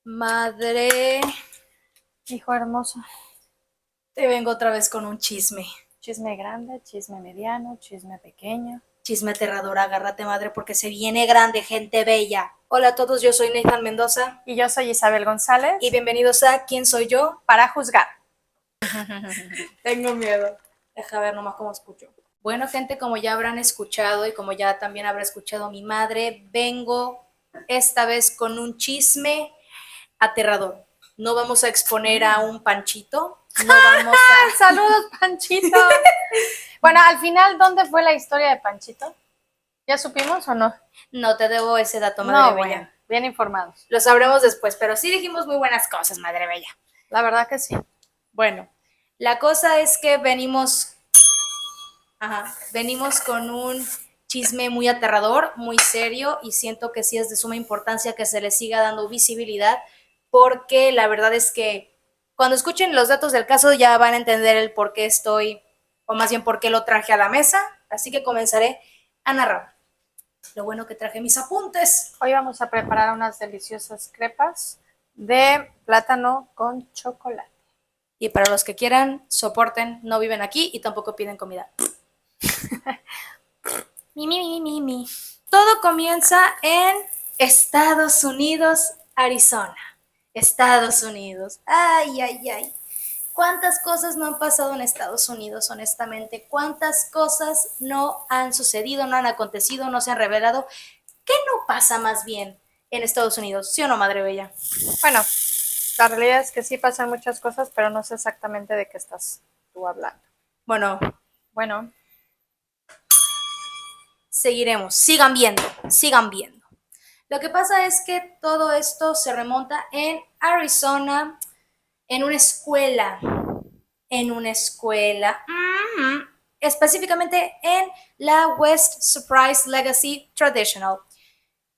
Madre, Hijo hermoso. te vengo otra vez con un chisme. Chisme grande, chisme mediano, chisme pequeño. Chisme aterrador, agárrate madre porque se viene grande, gente bella. Hola a todos, yo soy Nathan Mendoza. Y yo soy Isabel González. Y bienvenidos a ¿Quién soy yo? Para juzgar. Tengo miedo. Deja ver nomás cómo escucho. Bueno, gente, como ya habrán escuchado y como ya también habrá escuchado mi madre, vengo esta vez con un chisme aterrador. No vamos a exponer a un Panchito, no vamos a... ¡Saludos, Panchito! Bueno, al final, ¿dónde fue la historia de Panchito? ¿Ya supimos o no? No te debo ese dato, madre No, bella. bueno, bien informados. Lo sabremos después, pero sí dijimos muy buenas cosas, madre bella. La verdad que sí. Bueno, la cosa es que venimos con un chisme muy aterrador, muy serio, y siento que sí es de suma importancia que se le siga dando visibilidad, porque la verdad es que cuando escuchen los datos del caso ya van a entender el por qué estoy, o más bien por qué lo traje a la mesa, así que comenzaré a narrar. Lo bueno que traje mis apuntes. Hoy vamos a preparar unas deliciosas crepas de plátano con chocolate. Y para los que quieran, soporten, no viven aquí y tampoco piden comida. Mi. Todo comienza en Estados Unidos, Arizona. Estados Unidos. Ay. ¿Cuántas cosas no han pasado en Estados Unidos, honestamente? ¿Cuántas cosas no han sucedido, no han acontecido, no se han revelado? ¿Qué no pasa más bien en Estados Unidos? ¿Sí o no, madre bella? Bueno, la realidad es que sí pasan muchas cosas, pero no sé exactamente de qué estás tú hablando. Bueno, seguiremos. Sigan viendo. Lo que pasa es que todo esto se remonta en Arizona, en una escuela, específicamente en la West Surprise Legacy Traditional.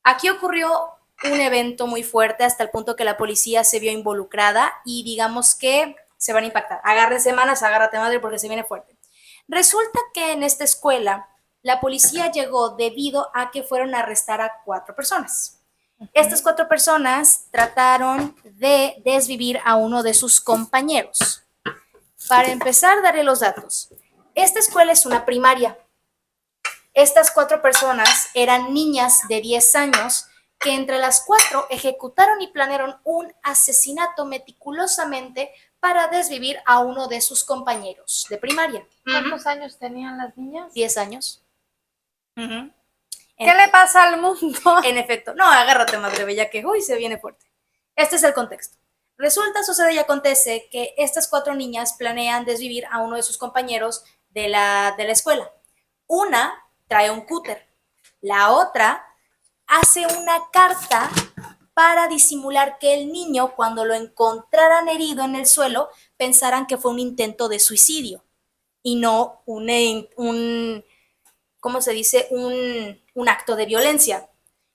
Aquí ocurrió un evento muy fuerte hasta el punto que la policía se vio involucrada y digamos que se van a impactar. Agárrense manos, agárrate madre porque se viene fuerte. Resulta que en esta escuela la policía llegó debido a que fueron a arrestar a 4 personas. Estas 4 personas trataron de desvivir a uno de sus compañeros. Para empezar, daré los datos. Esta escuela es una primaria. Estas 4 personas eran niñas de 10 años que entre las 4 ejecutaron y planearon un asesinato meticulosamente para desvivir a uno de sus compañeros de primaria. ¿Cuántos años tenían las niñas? 10 años. ¿Qué le pasa al mundo? En efecto. No, agárrate, madre bella, que hoy se viene fuerte. Este es el contexto. Resulta, sucede y acontece que estas 4 niñas planean desvivir a uno de sus compañeros de la escuela. Una trae un cúter. La otra hace una carta para disimular que el niño, cuando lo encontraran herido en el suelo, pensaran que fue un intento de suicidio y no ¿cómo se dice? Un acto de violencia.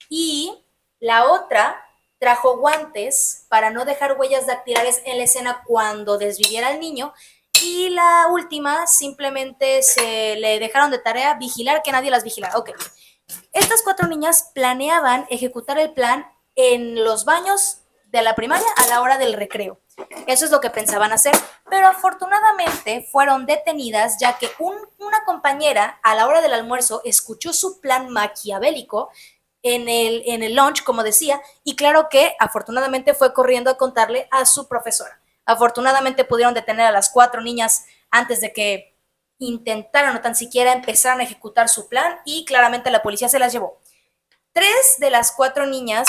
Y la otra trajo guantes para no dejar huellas dactilares en la escena cuando desviviera al niño. Y la última simplemente se le dejaron de tarea vigilar que nadie las vigilara. Ok. Estas 4 niñas planeaban ejecutar el plan en los baños de la primaria a la hora del recreo. Eso es lo que pensaban hacer, pero afortunadamente fueron detenidas ya que una compañera a la hora del almuerzo escuchó su plan maquiavélico en el lunch, como decía, y claro que afortunadamente fue corriendo a contarle a su profesora. Afortunadamente pudieron detener a las 4 niñas antes de que intentaron o tan siquiera empezaron a ejecutar su plan y claramente la policía se las llevó. 3 de las 4 niñas,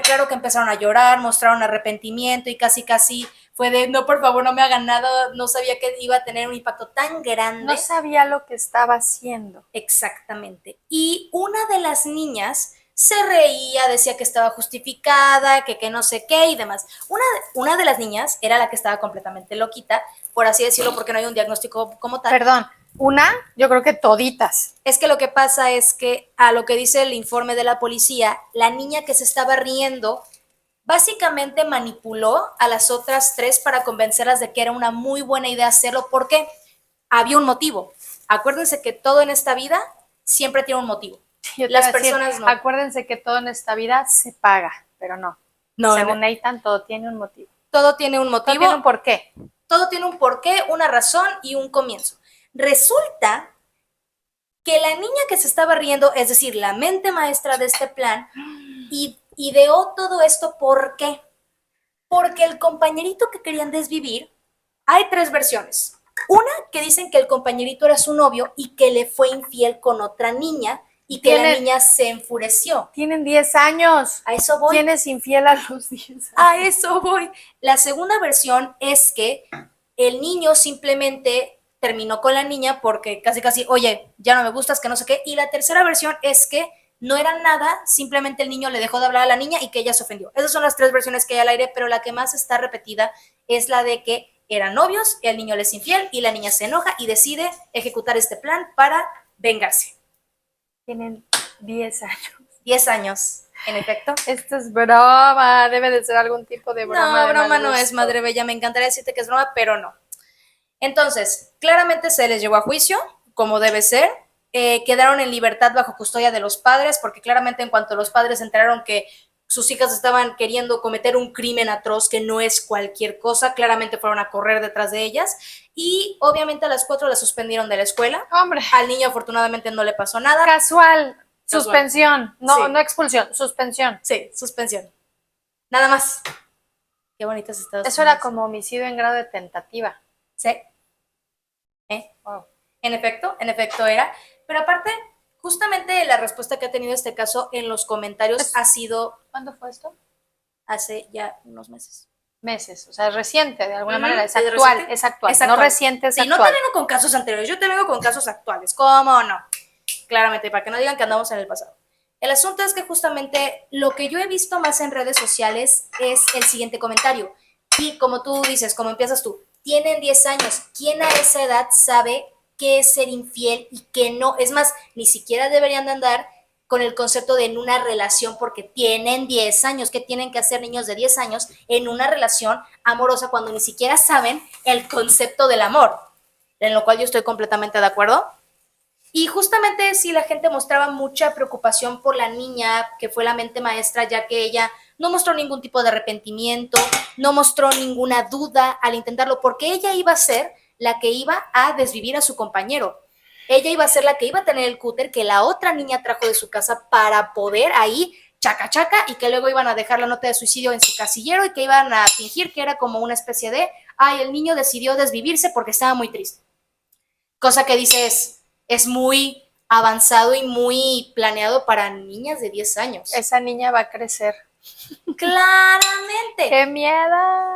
claro que empezaron a llorar, mostraron arrepentimiento y casi fue de, no, por favor, no me hagan nada, no sabía que iba a tener un impacto tan grande. No sabía lo que estaba haciendo. Exactamente. Y una de las niñas se reía, decía que estaba justificada, que no sé qué y demás. Una de las niñas era la que estaba completamente loquita, por así decirlo, porque no hay un diagnóstico como tal. Perdón, yo creo que toditas. Es que lo que pasa es que, a lo que dice el informe de la policía, la niña que se estaba riendo básicamente manipuló a las otras 3 para convencerlas de que era una muy buena idea hacerlo porque había un motivo. Acuérdense que todo en esta vida siempre tiene un motivo. Las personas no. Acuérdense que todo en esta vida se paga, pero no. No, Según Nathan, todo tiene un motivo. todo tiene un Todo motivo. tiene un porqué. Todo tiene un porqué, una razón y un comienzo. Resulta que la niña que se estaba riendo, es decir, la mente maestra de este plan, ideó todo esto. ¿Por qué? Porque el compañerito que querían desvivir, hay tres versiones. Una que dicen que el compañerito era su novio y que le fue infiel con otra niña y que la niña se enfureció. Tienen 10 años. A eso voy. ¿Quién es infiel a los 10 años? A eso voy. La segunda versión es que el niño simplemente terminó con la niña porque casi, oye, ya no me gustas, que no sé qué. Y la tercera versión es que no era nada, simplemente el niño le dejó de hablar a la niña y que ella se ofendió. Esas son las tres versiones que hay al aire, pero la que más está repetida es la de que eran novios, el niño le es infiel y la niña se enoja y decide ejecutar este plan para vengarse. Tienen 10 años. 10 años, en efecto. Esto es broma, debe de ser algún tipo de broma. No, broma no es, madre bella, me encantaría decirte que es broma, pero no. Entonces, claramente se les llevó a juicio, como debe ser. Quedaron en libertad bajo custodia de los padres, porque claramente en cuanto los padres se enteraron que sus hijas estaban queriendo cometer un crimen atroz que no es cualquier cosa, claramente fueron a correr detrás de ellas. Y obviamente a las 4 las suspendieron de la escuela. Hombre. Al niño afortunadamente no le pasó nada. Casual. Suspensión. No, sí. No expulsión, suspensión. Sí, suspensión. Nada más. Qué bonitas Estados Eso Unidos. era como homicidio en grado de tentativa. Sí. Wow. En efecto era. Pero aparte, justamente la respuesta que ha tenido este caso en los comentarios ha sido... ¿Cuándo fue esto? Hace ya unos meses. Meses, o sea, es reciente de alguna manera, es ¿Es actual, reciente? es actual, Es actual. no reciente, es sí, actual. No te vengo con casos anteriores, yo te vengo con casos actuales, ¿cómo no? Claramente, para que no digan que andamos en el pasado. El asunto es que justamente lo que yo he visto más en redes sociales es el siguiente comentario. Y como tú dices, como empiezas tú, tienen 10 años, ¿quién a esa edad sabe qué es ser infiel y qué no? Es más, ni siquiera deberían de andar con el concepto de en una relación porque tienen 10 años. ¿Qué tienen que hacer niños de 10 años en una relación amorosa cuando ni siquiera saben el concepto del amor? En lo cual yo estoy completamente de acuerdo. Y justamente sí, la gente mostraba mucha preocupación por la niña, que fue la mente maestra, ya que ella no mostró ningún tipo de arrepentimiento, no mostró ninguna duda al intentarlo, porque ella iba a ser la que iba a desvivir a su compañero. Ella iba a ser la que iba a tener el cúter que la otra niña trajo de su casa para poder ahí chaca y que luego iban a dejar la nota de suicidio en su casillero y que iban a fingir que era como una especie de, ay, el niño decidió desvivirse porque estaba muy triste. Cosa que dices, es muy avanzado y muy planeado para niñas de 10 años. Esa niña va a crecer. Claramente. ¡Qué miedo!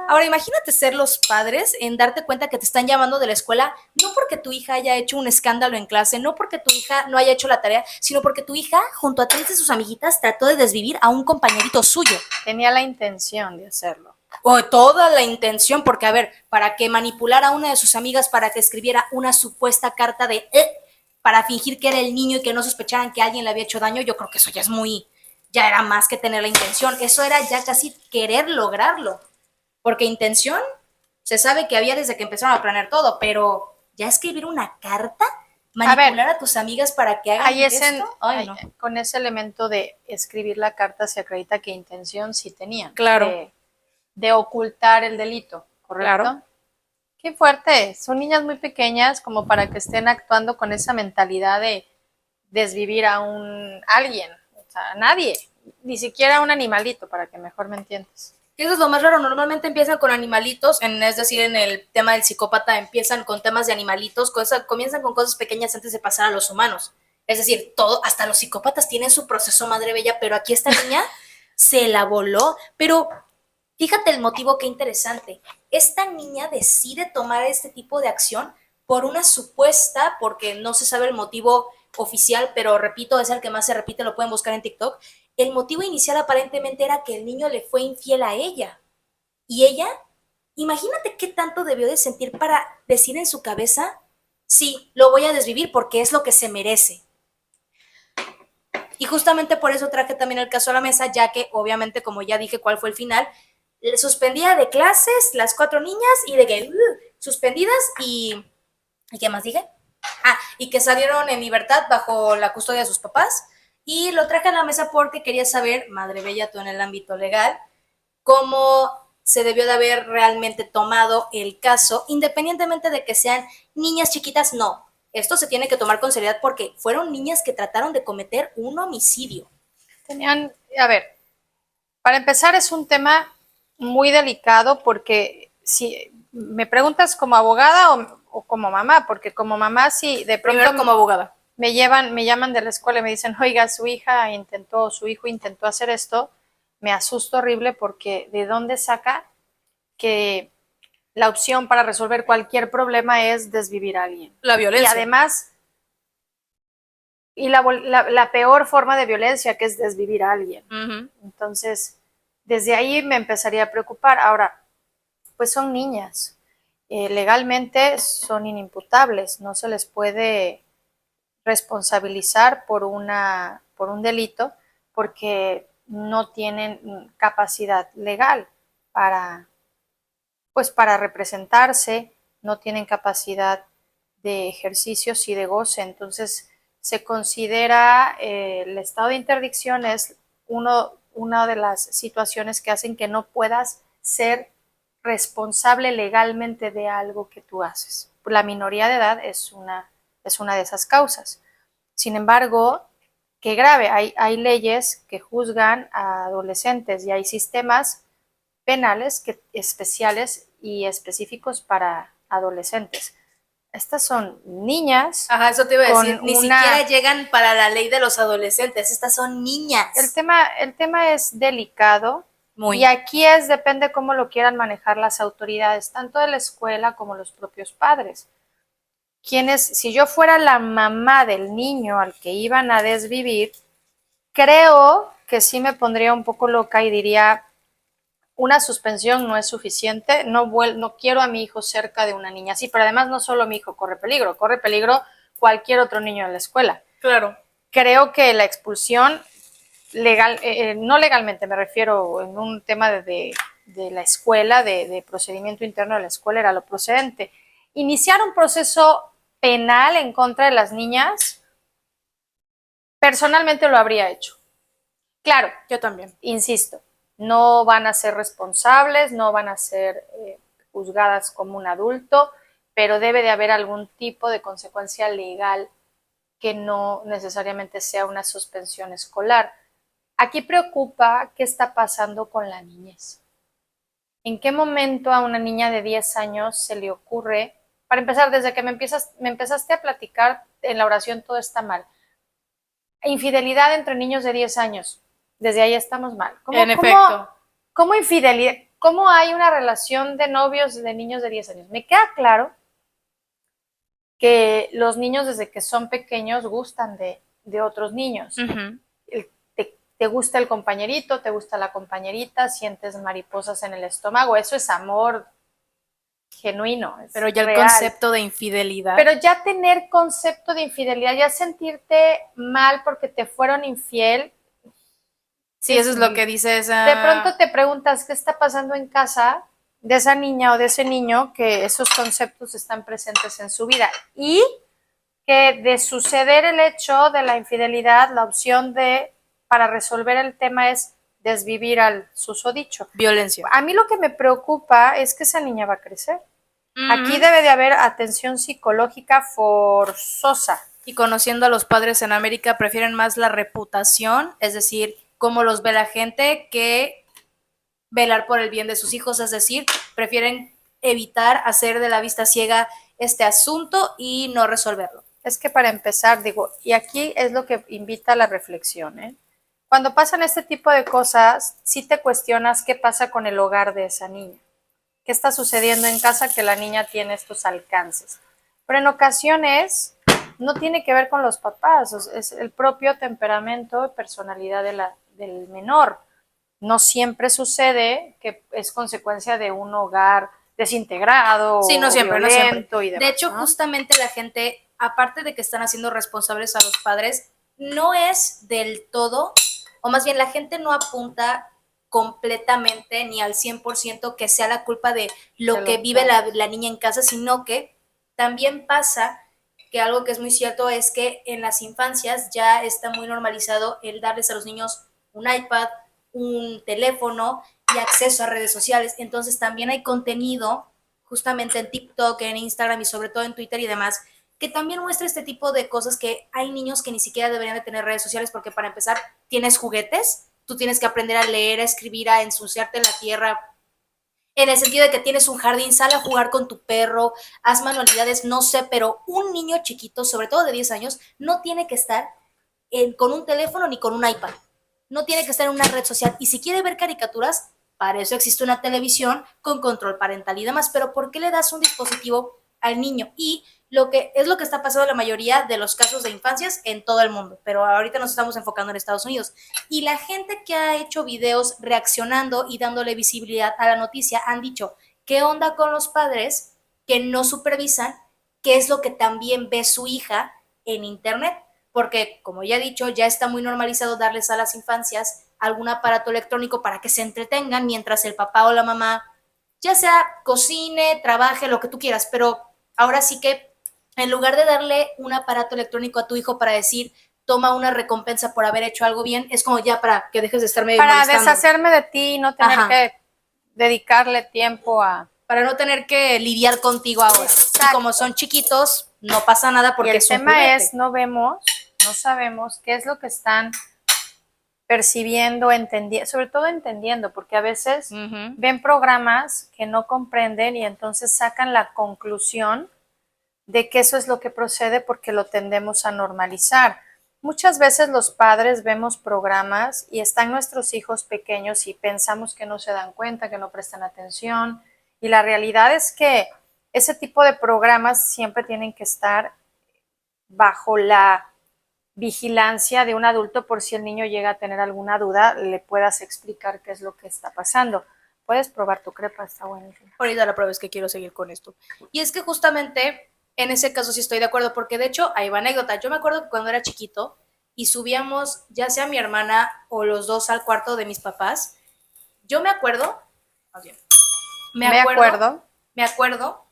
Ahora imagínate ser los padres en darte cuenta que te están llamando de la escuela, no porque tu hija haya hecho un escándalo en clase, no porque tu hija no haya hecho la tarea, sino porque tu hija, junto a 3 de sus amiguitas, trató de desvivir a un compañerito suyo. Tenía la intención de hacerlo. O toda la intención, porque a ver, para que manipulara a una de sus amigas para que escribiera una supuesta carta de para fingir que era el niño y que no sospecharan que alguien le había hecho daño, yo creo que eso ya es muy, ya era más que tener la intención, eso era ya casi querer lograrlo, porque intención se sabe que había desde que empezaron a planear todo, pero ya escribir una carta, manipular a tus amigas para que hagan esto, no. Con ese elemento de escribir la carta se acredita que intención sí tenían. Claro. De ocultar el delito, ¿correcto? Claro. Qué fuerte, son niñas muy pequeñas como para que estén actuando con esa mentalidad de desvivir a alguien, o sea, a nadie, ni siquiera a un animalito, para que mejor me entiendas. Eso es lo más raro, normalmente empiezan con animalitos, es decir, en el tema del psicópata empiezan con temas de animalitos, comienzan con cosas pequeñas antes de pasar a los humanos. Es decir, todo, hasta los psicópatas tienen su proceso, madre bella, pero aquí esta niña se la voló, pero... Fíjate el motivo, qué interesante. Esta niña decide tomar este tipo de acción por una supuesta, porque no se sabe el motivo oficial, pero repito, es el que más se repite, lo pueden buscar en TikTok. El motivo inicial aparentemente era que el niño le fue infiel a ella. Y ella, imagínate qué tanto debió de sentir para decir en su cabeza, sí, lo voy a desvivir porque es lo que se merece. Y justamente por eso traje también el caso a la mesa, ya que obviamente, como ya dije cuál fue el final, le suspendía de clases las 4 niñas y de que suspendidas y ¿qué más dije? Y que salieron en libertad bajo la custodia de sus papás. Y lo traje a la mesa porque quería saber, madre bella, tú en el ámbito legal, cómo se debió de haber realmente tomado el caso, independientemente de que sean niñas chiquitas, no. Esto se tiene que tomar con seriedad porque fueron niñas que trataron de cometer un homicidio. A ver, para empezar es un tema muy delicado porque si me preguntas como abogada o como mamá, porque como mamá sí, de pronto primero como abogada. Me llaman de la escuela y me dicen, oiga, su hijo intentó hacer esto, me asusto horrible porque ¿de dónde saca que la opción para resolver cualquier problema es desvivir a alguien? La violencia. Y además, la peor forma de violencia que es desvivir a alguien. Entonces, desde ahí me empezaría a preocupar. Ahora, pues son niñas. Legalmente son inimputables, no se les puede responsabilizar por un delito porque no tienen capacidad legal para, pues para representarse, no tienen capacidad de ejercicios y de goce. Entonces se considera el estado de interdicción es una de las situaciones que hacen que no puedas ser responsable legalmente de algo que tú haces. La minoría de edad es una de esas causas. Sin embargo, qué grave, hay leyes que juzgan a adolescentes y hay sistemas penales especiales y específicos para adolescentes. Estas son niñas. Ajá, eso te iba a decir, ni siquiera llegan para la ley de los adolescentes, estas son niñas. El tema es delicado. Muy. Y aquí depende cómo lo quieran manejar las autoridades, tanto de la escuela como los propios padres. Si yo fuera la mamá del niño al que iban a desvivir, creo que sí me pondría un poco loca y diría, una suspensión no es suficiente, no quiero a mi hijo cerca de una niña así, pero además no solo mi hijo corre peligro cualquier otro niño en la escuela. Claro. Creo que la expulsión legal, no legalmente, me refiero en un tema de la escuela, de procedimiento interno de la escuela, era lo procedente. Iniciar un proceso penal en contra de las niñas, personalmente lo habría hecho. Claro, yo también. Insisto, no van a ser responsables, no van a ser juzgadas como un adulto, pero debe de haber algún tipo de consecuencia legal que no necesariamente sea una suspensión escolar. Aquí preocupa qué está pasando con la niñez. ¿En qué momento a una niña de 10 años se le ocurre? Para empezar, desde que me empezaste a platicar en la oración, todo está mal. Infidelidad entre niños de 10 años. Desde ahí estamos mal. Efecto. ¿Cómo infidelidad? ¿Cómo hay una relación de novios de niños de 10 años? Me queda claro que los niños desde que son pequeños gustan de otros niños. Te gusta el compañerito, te gusta la compañerita, sientes mariposas en el estómago. Eso es amor genuino. Pero ya real. El concepto de infidelidad. Pero ya tener concepto de infidelidad, ya sentirte mal porque te fueron infiel. Sí, eso es lo que dice esa. De pronto te preguntas qué está pasando en casa de esa niña o de ese niño que esos conceptos están presentes en su vida. Y que de suceder el hecho de la infidelidad, la opción para resolver el tema es desvivir al susodicho. Violencia. A mí lo que me preocupa es que esa niña va a crecer. Aquí debe de haber atención psicológica forzosa. Y conociendo a los padres en América, prefieren más la reputación, es decir, cómo los ve la gente, que velar por el bien de sus hijos, es decir, prefieren evitar hacer de la vista ciega este asunto y no resolverlo. Es que para empezar, digo, y aquí es lo que invita a la reflexión, ¿eh? Cuando pasan este tipo de cosas, sí te cuestionas qué pasa con el hogar de esa niña. ¿Qué está sucediendo en casa que la niña tiene estos alcances? Pero en ocasiones no tiene que ver con los papás, es el propio temperamento y personalidad del menor. No siempre sucede que es consecuencia de un hogar desintegrado, sí, no siempre, violento, no siempre. Y demás, de hecho, ¿no? Justamente la gente, aparte de que están haciendo responsables a los padres, no es del todo, o más bien la gente no apunta completamente ni al 100% que sea la culpa de lo que vive la niña en casa, sino que también pasa que algo que es muy cierto es que en las infancias ya está muy normalizado el darles a los niños un iPad, un teléfono, y acceso a redes sociales. Entonces también hay contenido justamente en TikTok, en Instagram y sobre todo en Twitter y demás, que también muestra este tipo de cosas, que hay niños que ni siquiera deberían de tener redes sociales porque para empezar tienes juguetes, tú tienes que aprender a leer, a escribir, a ensuciarte en la tierra, en el sentido de que tienes un jardín, sal a jugar con tu perro, haz manualidades, no sé, pero un niño chiquito, sobre todo de 10 años, no tiene que estar con un teléfono ni con un iPad. No tiene que estar en una red social. Y si quiere ver caricaturas, para eso existe una televisión con control parental y demás. Pero ¿por qué le das un dispositivo al niño? Y lo que es lo que está pasando en la mayoría de los casos de infancias en todo el mundo, pero ahorita nos estamos enfocando en Estados Unidos. Y la gente que ha hecho videos reaccionando y dándole visibilidad a la noticia han dicho, ¿qué onda con los padres que no supervisan qué es lo que también ve su hija en internet? Porque, como ya he dicho, ya está muy normalizado darles a las infancias algún aparato electrónico para que se entretengan mientras el papá o la mamá, ya sea cocine, trabaje, lo que tú quieras, pero ahora sí que en lugar de darle un aparato electrónico a tu hijo para decir, toma una recompensa por haber hecho algo bien, es como ya para que dejes de estarme Para molestando. deshacerme de ti y no tener Ajá. que dedicarle tiempo a... Para no tener que lidiar contigo ahora. Exacto. Y como son chiquitos, no pasa nada porque y el es un tema juguete. es, no vemos, no sabemos qué es lo que están percibiendo, entendiendo, sobre todo entendiendo, porque a veces ven programas que no comprenden y entonces sacan la conclusión de que eso es lo que procede porque lo tendemos a normalizar. Muchas veces los padres vemos programas y están nuestros hijos pequeños y pensamos que no se dan cuenta, que no prestan atención, y la realidad es que ese tipo de programas siempre tienen que estar bajo la vigilancia de un adulto por si el niño llega a tener alguna duda, le puedas explicar qué es lo que está pasando. Puedes probar tu crepa, está buenísima. Ahorita la prueba es que quiero seguir con esto. Y es que justamente en ese caso sí estoy de acuerdo, porque de hecho, ahí va anécdota. Yo me acuerdo que cuando era chiquito y subíamos ya sea mi hermana o los dos al cuarto de mis papás, yo me acuerdo, más bien, me acuerdo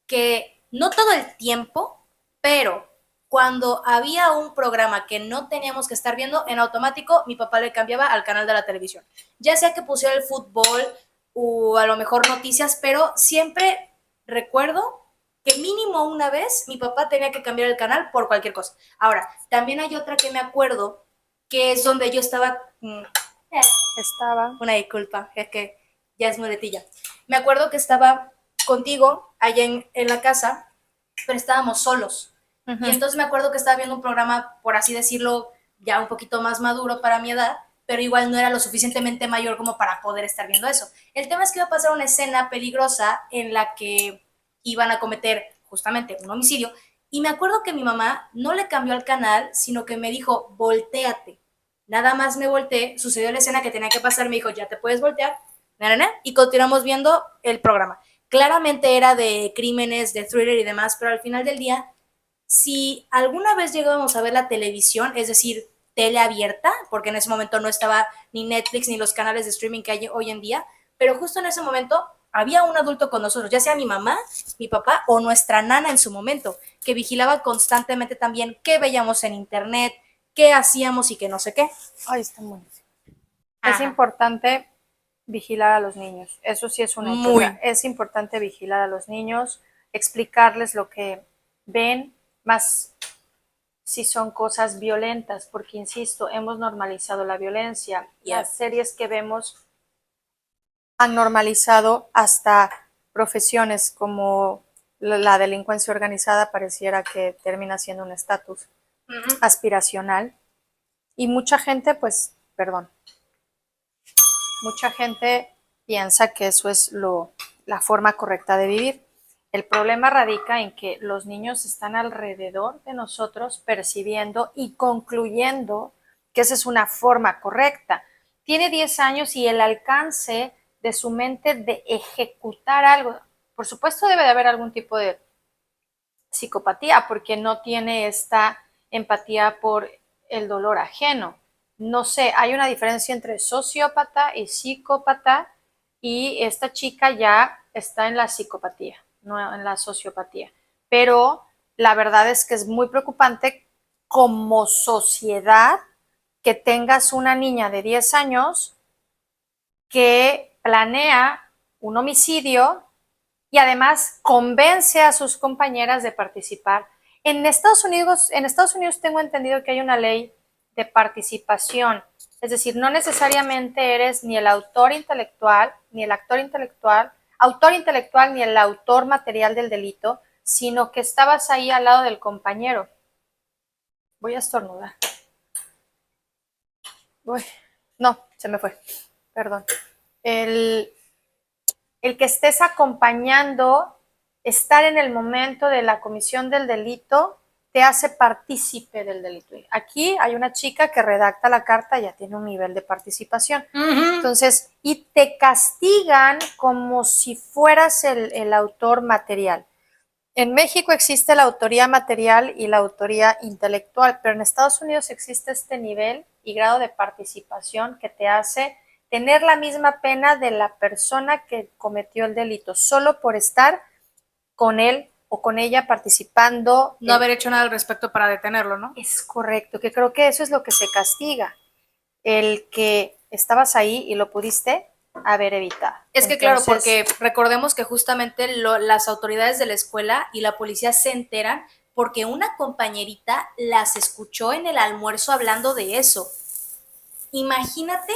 que no todo el tiempo, pero cuando había un programa que no teníamos que estar viendo, en automático mi papá le cambiaba al canal de la televisión. Ya sea que pusiera el fútbol o a lo mejor noticias, pero siempre recuerdo que mínimo una vez mi papá tenía que cambiar el canal por cualquier cosa. Ahora, también hay otra que me acuerdo, que es donde yo estaba... Una disculpa, es que ya es muletilla. Me acuerdo que estaba contigo allá en la casa, pero estábamos solos. Y entonces me acuerdo que estaba viendo un programa, por así decirlo, ya un poquito más maduro para mi edad, pero igual no era lo suficientemente mayor como para poder estar viendo eso. El tema es que iba a pasar una escena peligrosa en la que iban a cometer justamente un homicidio, y me acuerdo que mi mamá no le cambió al canal, sino que me dijo, volteate. Nada más me volteé, sucedió la escena que tenía que pasar, me dijo, ya te puedes voltear, y continuamos viendo el programa. Claramente era de crímenes, de thriller y demás, pero al final del día, si alguna vez llegábamos a ver la televisión, es decir, tele abierta, porque en ese momento no estaba ni Netflix ni los canales de streaming que hay hoy en día, pero justo en ese momento había un adulto con nosotros, ya sea mi mamá, mi papá o nuestra nana en su momento, que vigilaba constantemente también qué veíamos en internet, qué hacíamos y qué no sé qué. Ay, está buenísimo. Es importante vigilar a los niños, eso sí es una Muy. Es importante vigilar a los niños, explicarles lo que ven, más si son cosas violentas, porque insisto, hemos normalizado la violencia. Las series que vemos han normalizado hasta profesiones como la delincuencia organizada, pareciera que termina siendo un estatus aspiracional. Y mucha gente, pues, perdón, mucha gente piensa que eso es la forma correcta de vivir. El problema radica en que los niños están alrededor de nosotros percibiendo y concluyendo que esa es una forma correcta. Tiene 10 años y el alcance de su mente de ejecutar algo, por supuesto debe de haber algún tipo de psicopatía porque no tiene esta empatía por el dolor ajeno. No sé, hay una diferencia entre sociópata y psicópata y esta chica ya está en la psicopatía, no en la sociopatía. Pero la verdad es que es muy preocupante como sociedad que tengas una niña de 10 años que planea un homicidio y además convence a sus compañeras de participar. En Estados Unidos tengo entendido que hay una ley de participación, es decir, no necesariamente eres ni el autor intelectual, ni el autor intelectual, ni el autor material del delito, sino que estabas ahí al lado del compañero. Voy a estornudar. Uy, no, se me fue, perdón. El que estés acompañando, estar en el momento de la comisión del delito, te hace partícipe del delito. Aquí hay una chica que redacta la carta, ya tiene un nivel de participación. Entonces, y te castigan como si fueras el autor material. En México existe la autoría material y la autoría intelectual, pero en Estados Unidos existe este nivel y grado de participación que te hace tener la misma pena de la persona que cometió el delito, solo por estar con él o con ella participando. No haber hecho nada al respecto para detenerlo, ¿no? Es correcto, que creo que eso es lo que se castiga, el que estabas ahí y lo pudiste haber evitado. Es que entonces, claro, porque recordemos que justamente las autoridades de la escuela y la policía se enteran porque una compañerita las escuchó en el almuerzo hablando de eso. Imagínate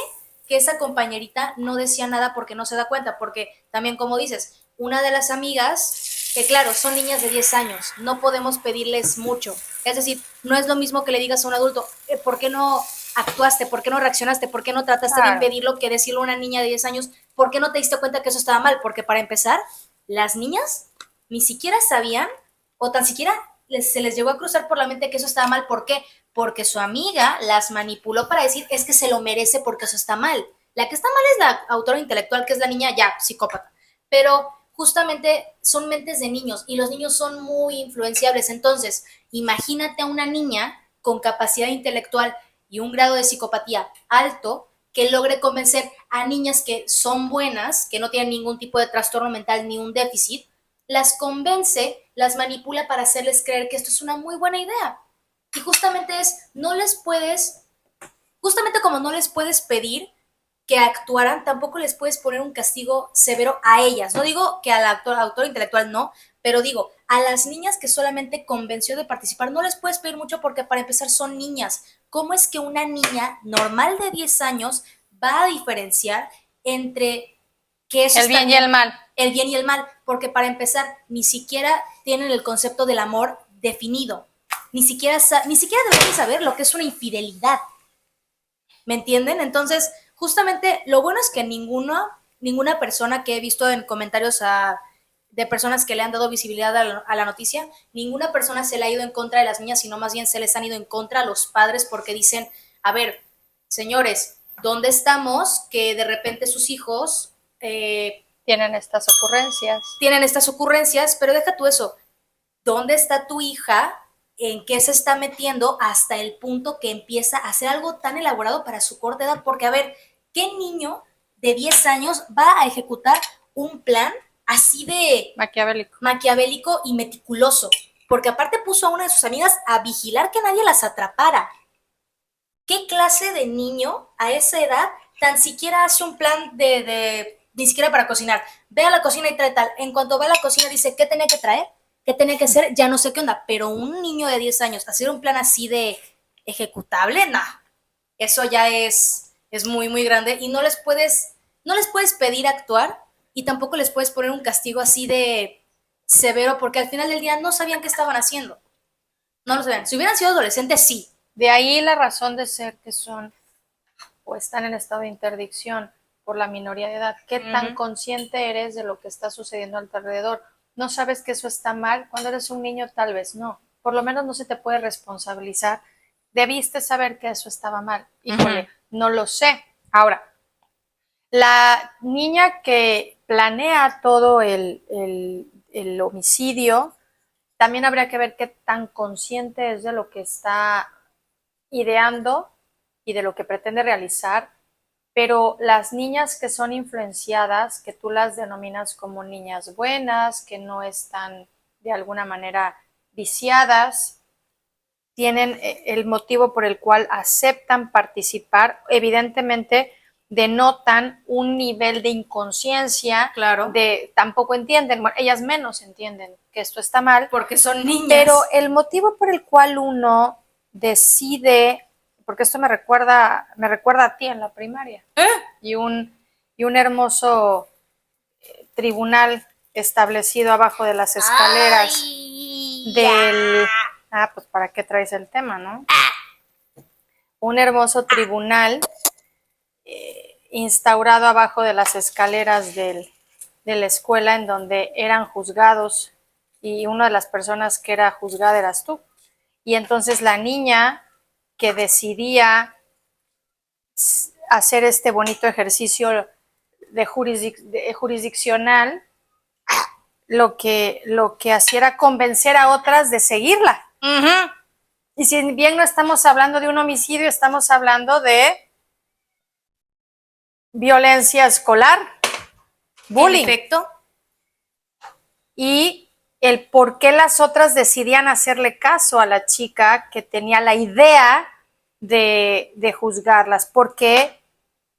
que esa compañerita no decía nada porque no se da cuenta, porque también, como dices, una de las amigas, que claro, son niñas de 10 años, no podemos pedirles mucho. Es decir, no es lo mismo que le digas a un adulto, ¿por qué no actuaste? ¿Por qué no reaccionaste? ¿Por qué no trataste de impedirlo? Que decirle a una niña de 10 años, ¿por qué no te diste cuenta que eso estaba mal? Porque para empezar, las niñas ni siquiera sabían o tan siquiera se les llegó a cruzar por la mente que eso estaba mal. ¿Por qué? Porque su amiga las manipuló para decir, es que se lo merece porque eso está mal. La que está mal es la autora intelectual, que es la niña ya psicópata. Pero justamente son mentes de niños y los niños son muy influenciables. Entonces, imagínate a una niña con capacidad intelectual y un grado de psicopatía alto que logre convencer a niñas que son buenas, que no tienen ningún tipo de trastorno mental ni un déficit, las convence, las manipula para hacerles creer que esto es una muy buena idea. Y justamente justamente como no les puedes pedir que actuaran, tampoco les puedes poner un castigo severo a ellas. No digo que al autor intelectual no, pero digo, a las niñas que solamente convenció de participar, no les puedes pedir mucho porque para empezar son niñas. ¿Cómo es que una niña normal de 10 años va a diferenciar entre que eso el bien y el mal? El bien y el mal, porque para empezar, ni siquiera tienen el concepto del amor definido. Ni siquiera deberían saber lo que es una infidelidad. ¿Me entienden? Entonces, justamente lo bueno es que ninguna persona que he visto en comentarios de personas que le han dado visibilidad a la noticia, ninguna persona se le ha ido en contra de las niñas, sino más bien se les han ido en contra a los padres porque dicen, a ver, señores, ¿dónde estamos que de repente sus hijos tienen estas ocurrencias? Tienen estas ocurrencias, pero deja tú eso. ¿Dónde está tu hija? ¿En qué se está metiendo hasta el punto que empieza a hacer algo tan elaborado para su corta edad? Porque, a ver, ¿qué niño de 10 años va a ejecutar un plan así de maquiavélico y meticuloso? Porque aparte puso a una de sus amigas a vigilar que nadie las atrapara. ¿Qué clase de niño a esa edad tan siquiera hace un plan ni siquiera para cocinar? Ve a la cocina y trae tal. En cuanto va a la cocina dice, ¿qué tenía que traer? ¿Qué tenía que hacer? Ya no sé qué onda. Pero un niño de 10 años, hacer un plan así de ejecutable, no. Eso ya es muy, muy grande. Y no les puedes pedir actuar y tampoco les puedes poner un castigo así de severo porque al final del día no sabían qué estaban haciendo. No lo sabían. Si hubieran sido adolescentes, sí. De ahí la razón de ser que son o están en estado de interdicción por la minoría de edad. ¿Qué tan consciente eres de lo que está sucediendo a tu alrededor? ¿No sabes que eso está mal? Cuando eres un niño tal vez no. Por lo menos no se te puede responsabilizar. Debiste saber que eso estaba mal. Híjole, no lo sé. Ahora, la niña que planea todo el homicidio, también habría que ver qué tan consciente es de lo que está ideando y de lo que pretende realizar, pero las niñas que son influenciadas, que tú las denominas como niñas buenas, que no están de alguna manera viciadas, tienen el motivo por el cual aceptan participar, evidentemente denotan un nivel de inconsciencia, Claro. Tampoco entienden, bueno, ellas menos entienden que esto está mal. Porque son niñas. Pero el motivo por el cual uno decide, porque esto me recuerda a ti en la primaria, y un hermoso tribunal establecido abajo de las escaleras del... pues ¿para qué traes el tema, no? Un hermoso tribunal instaurado abajo de las escaleras de la escuela, en donde eran juzgados, y una de las personas que era juzgada eras tú. Y entonces la niña que decidía hacer este bonito ejercicio de jurisdiccional, lo que hacía era convencer a otras de seguirla. Uh-huh. Y si bien no estamos hablando de un homicidio, estamos hablando de violencia escolar, bullying. En efecto. Y el por qué las otras decidían hacerle caso a la chica que tenía la idea de juzgarlas, porque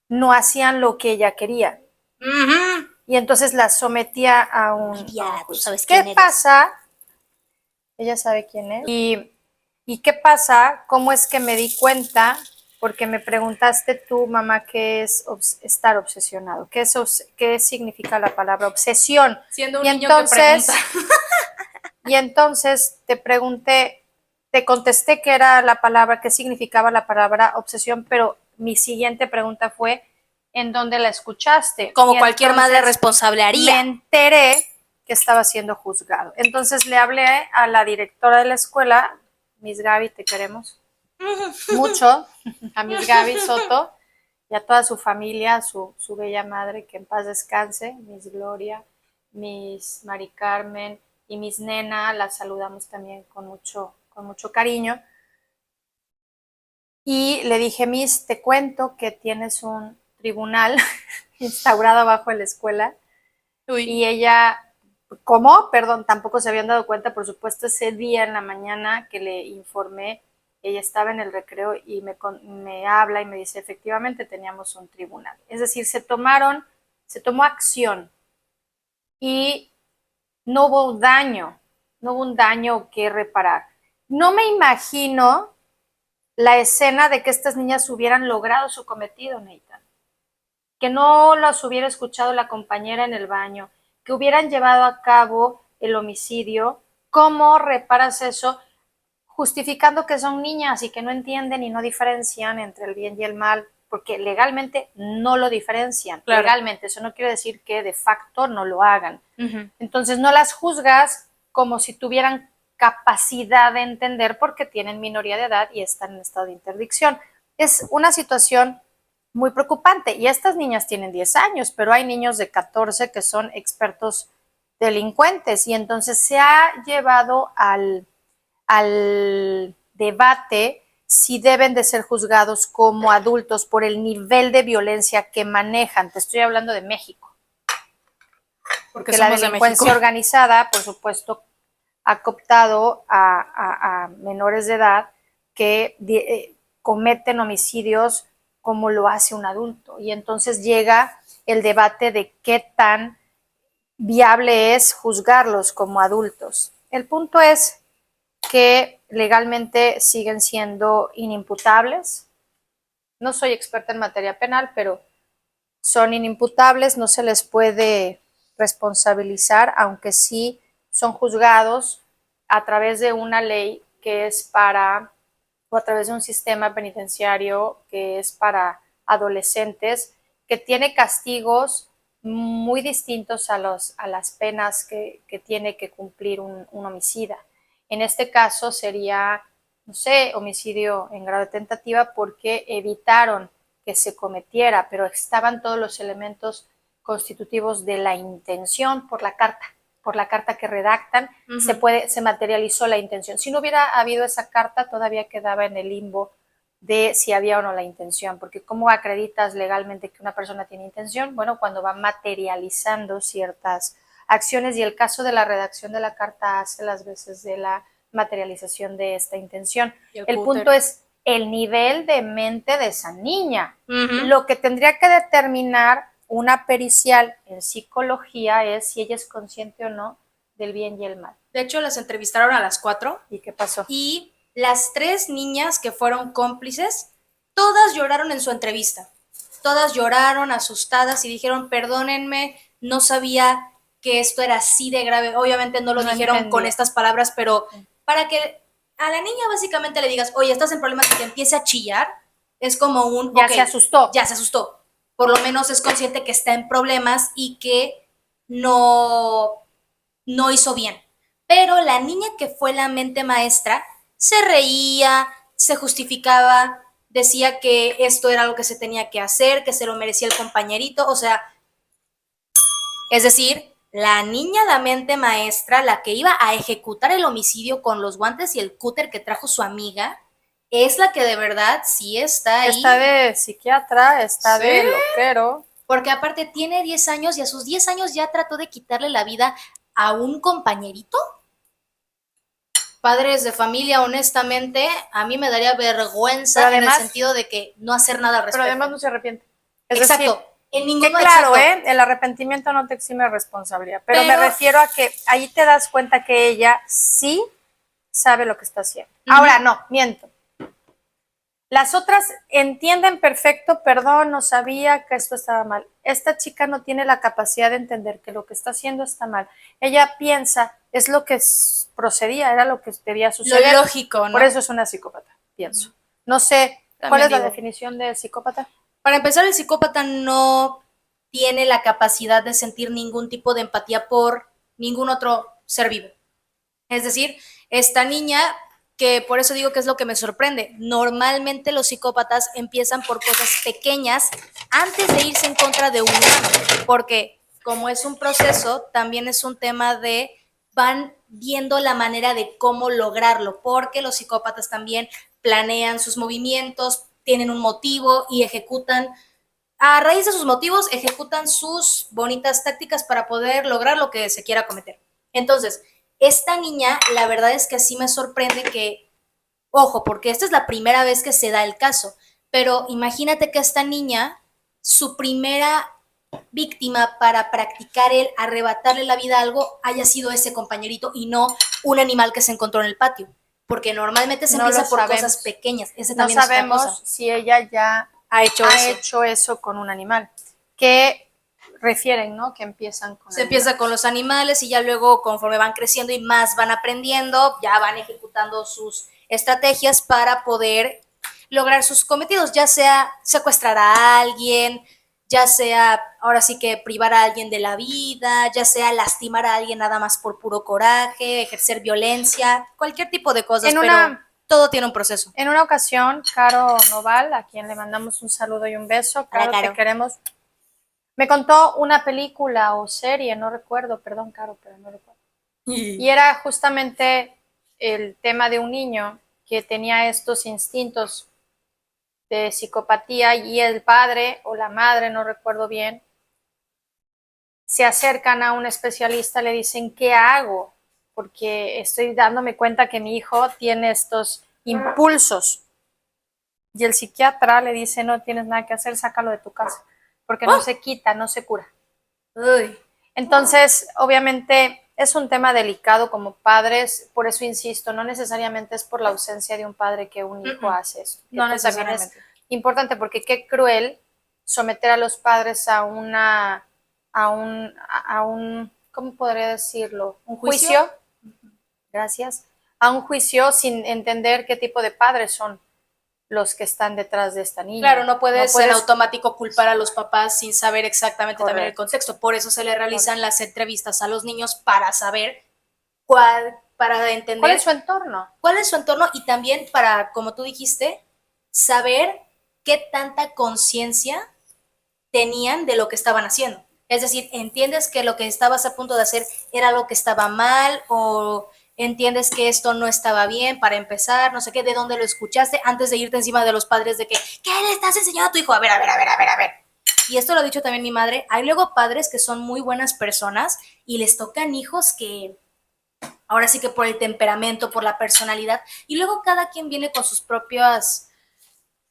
no hacían lo que ella quería. Uh-huh. Y entonces las sometía a un... Viviana, ¿tú sabes ¿Qué quién eres? pasa? Ella sabe quién es. ¿Y qué pasa? ¿Cómo es que me di cuenta? Porque me preguntaste tú, mamá, ¿qué es estar obsesionado? ¿Qué significa la palabra obsesión? Siendo un niño que pregunta. Y entonces te contesté que era la palabra, qué significaba la palabra obsesión, pero mi siguiente pregunta fue, ¿en dónde la escuchaste? Como cualquier madre responsable haría. Me enteré que estaba siendo juzgado. Entonces le hablé a la directora de la escuela, Miss Gaby, te queremos mucho, a Miss Gaby Soto, y a toda su familia, su bella madre, que en paz descanse, Miss Gloria, Miss Mari Carmen y Miss Nena, la saludamos también con mucho cariño. Y le dije, Miss, te cuento que tienes un tribunal instaurado abajo de la escuela. Uy. Y ella, ¿cómo? Perdón, tampoco se habían dado cuenta, por supuesto, ese día en la mañana que le informé, ella estaba en el recreo y me habla y me dice, efectivamente teníamos un tribunal. Es decir, se tomó acción y no hubo un daño que reparar. No me imagino la escena de que estas niñas hubieran logrado su cometido, Nathan. Que no las hubiera escuchado la compañera en el baño, que hubieran llevado a cabo el homicidio. ¿Cómo reparas eso? Justificando que son niñas y que no entienden y no diferencian entre el bien y el mal, porque legalmente no lo diferencian. Claro. Legalmente, eso no quiere decir que de facto no lo hagan. Uh-huh. Entonces no las juzgas como si tuvieran capacidad de entender, porque tienen minoría de edad y están en estado de interdicción. Es una situación muy preocupante, y estas niñas tienen 10 años, pero hay niños de 14 que son expertos delincuentes, y entonces se ha llevado al debate si deben de ser juzgados como adultos por el nivel de violencia que manejan. Te estoy hablando de México. Porque la delincuencia organizada, por supuesto, ha cooptado a menores de edad que cometen homicidios como lo hace un adulto. Y entonces llega el debate de qué tan viable es juzgarlos como adultos. El punto es que legalmente siguen siendo inimputables. No soy experta en materia penal, pero son inimputables, no se les puede responsabilizar, aunque sí son juzgados a través de una ley que es o a través de un sistema penitenciario que es para adolescentes, que tiene castigos muy distintos a las penas que tiene que cumplir un homicida. En este caso sería, no sé, homicidio en grado de tentativa, porque evitaron que se cometiera, pero estaban todos los elementos constitutivos de la intención por la carta que redactan. Uh-huh. Se materializó la intención. Si no hubiera habido esa carta, todavía quedaba en el limbo de si había o no la intención, porque ¿cómo acreditas legalmente que una persona tiene intención? Bueno, cuando va materializando ciertas acciones, y el caso de la redacción de la carta hace las veces de la materialización de esta intención. El punto es el nivel de mente de esa niña. Ujú. Lo que tendría que determinar una pericial en psicología es si ella es consciente o no del bien y el mal. De hecho, las entrevistaron a las 4 ¿Y qué pasó? y las 3 niñas que fueron cómplices, todas lloraron en su entrevista. Todas lloraron asustadas y dijeron, perdónenme, no sabía que esto era así de grave. Obviamente no lo dijeron entendía con estas palabras, pero para que a la niña básicamente le digas, oye, estás en problemas y que empiece a chillar, es como un, ya ok, se asustó. ya se asustó. Por lo menos es consciente que está en problemas y que no hizo bien. Pero la niña que fue la mente maestra se reía, se justificaba, decía que esto era lo que se tenía que hacer, que se lo merecía el compañerito, o sea, es decir, la niña, la mente maestra, la que iba a ejecutar el homicidio con los guantes y el cúter que trajo su amiga, es la que de verdad sí está ahí. Está de psiquiatra, está ¿Sí? de loquero. Porque aparte tiene 10 años y a sus 10 años ya trató de quitarle la vida a un compañerito. Padres de familia, honestamente, a mí me daría vergüenza además, en el sentido de que no hacer nada al respecto. Pero además no se arrepiente. Es exacto. Decir, en ninguno que claro, exacto. el arrepentimiento no te exime responsabilidad, pero me refiero a que ahí te das cuenta que ella sí sabe lo que está haciendo. Ahora no, miento. Las otras entienden perfecto, perdón, no sabía que esto estaba mal. Esta chica no tiene la capacidad de entender que lo que está haciendo está mal. Ella piensa, es lo que procedía, era lo que debía suceder. Lo lógico, ¿no? Por eso es una psicópata, pienso. No sé, ¿cuál es la definición de psicópata? Para empezar, el psicópata no tiene la capacidad de sentir ningún tipo de empatía por ningún otro ser vivo. Es decir, esta niña, que por eso digo que es lo que me sorprende, normalmente los psicópatas empiezan por cosas pequeñas antes de irse en contra de un humano, porque como es un proceso, también es un tema de van viendo la manera de cómo lograrlo, porque los psicópatas también planean sus movimientos, tienen un motivo y ejecutan, a raíz de sus motivos, ejecutan sus bonitas tácticas para poder lograr lo que se quiera cometer. Entonces, esta niña, la verdad es que sí me sorprende que, ojo, porque esta es la primera vez que se da el caso, pero imagínate que esta niña, su primera víctima para practicar el arrebatarle la vida a algo haya sido ese compañerito y no un animal que se encontró en el patio, porque normalmente se empieza por cosas pequeñas. Ese también no sabemos si ella ya ha hecho eso con un animal. Que refieren, ¿no? Que empiezan con se empieza con los animales y ya luego conforme van creciendo y más van aprendiendo, ya van ejecutando sus estrategias para poder lograr sus cometidos, ya sea secuestrar a alguien, ya sea ahora sí que privar a alguien de la vida, ya sea lastimar a alguien nada más por puro coraje, ejercer violencia, cualquier tipo de cosas, pero todo tiene un proceso. En una ocasión, Caro Noval, a quien le mandamos un saludo y un beso, Caro, te queremos, me contó una película o serie, no recuerdo, perdón, Caro, pero no recuerdo. Y era justamente el tema de un niño que tenía estos instintos de psicopatía y el padre o la madre, no recuerdo bien, se acercan a un especialista, le dicen, ¿qué hago? Porque estoy dándome cuenta que mi hijo tiene estos impulsos. Y el psiquiatra le dice, no tienes nada que hacer, sácalo de tu casa, porque no se quita, no se cura. Uy. Entonces, obviamente, es un tema delicado como padres, por eso insisto, no necesariamente es por la ausencia de un padre que un hijo hace esto. No necesariamente. Es importante porque qué cruel someter a los padres a un, ¿cómo podría decirlo? ¿Un juicio? Gracias. A un juicio sin entender qué tipo de padres son los que están detrás de esta niña. Claro, no puedes en automático culpar a los papás sin saber exactamente también el contexto. Por eso se le realizan las entrevistas a los niños para saber para entender cuál es su entorno. Cuál es su entorno y también para, como tú dijiste, saber qué tanta conciencia tenían de lo que estaban haciendo. Es decir, ¿entiendes que lo que estabas a punto de hacer era lo que estaba mal o entiendes que esto no estaba bien para empezar, no sé qué, de dónde lo escuchaste antes de irte encima de los padres de que, ¿qué le estás enseñando a tu hijo? A ver. Y esto lo ha dicho también mi madre, hay luego padres que son muy buenas personas y les tocan hijos que ahora sí que por el temperamento, por la personalidad, y luego cada quien viene con sus propias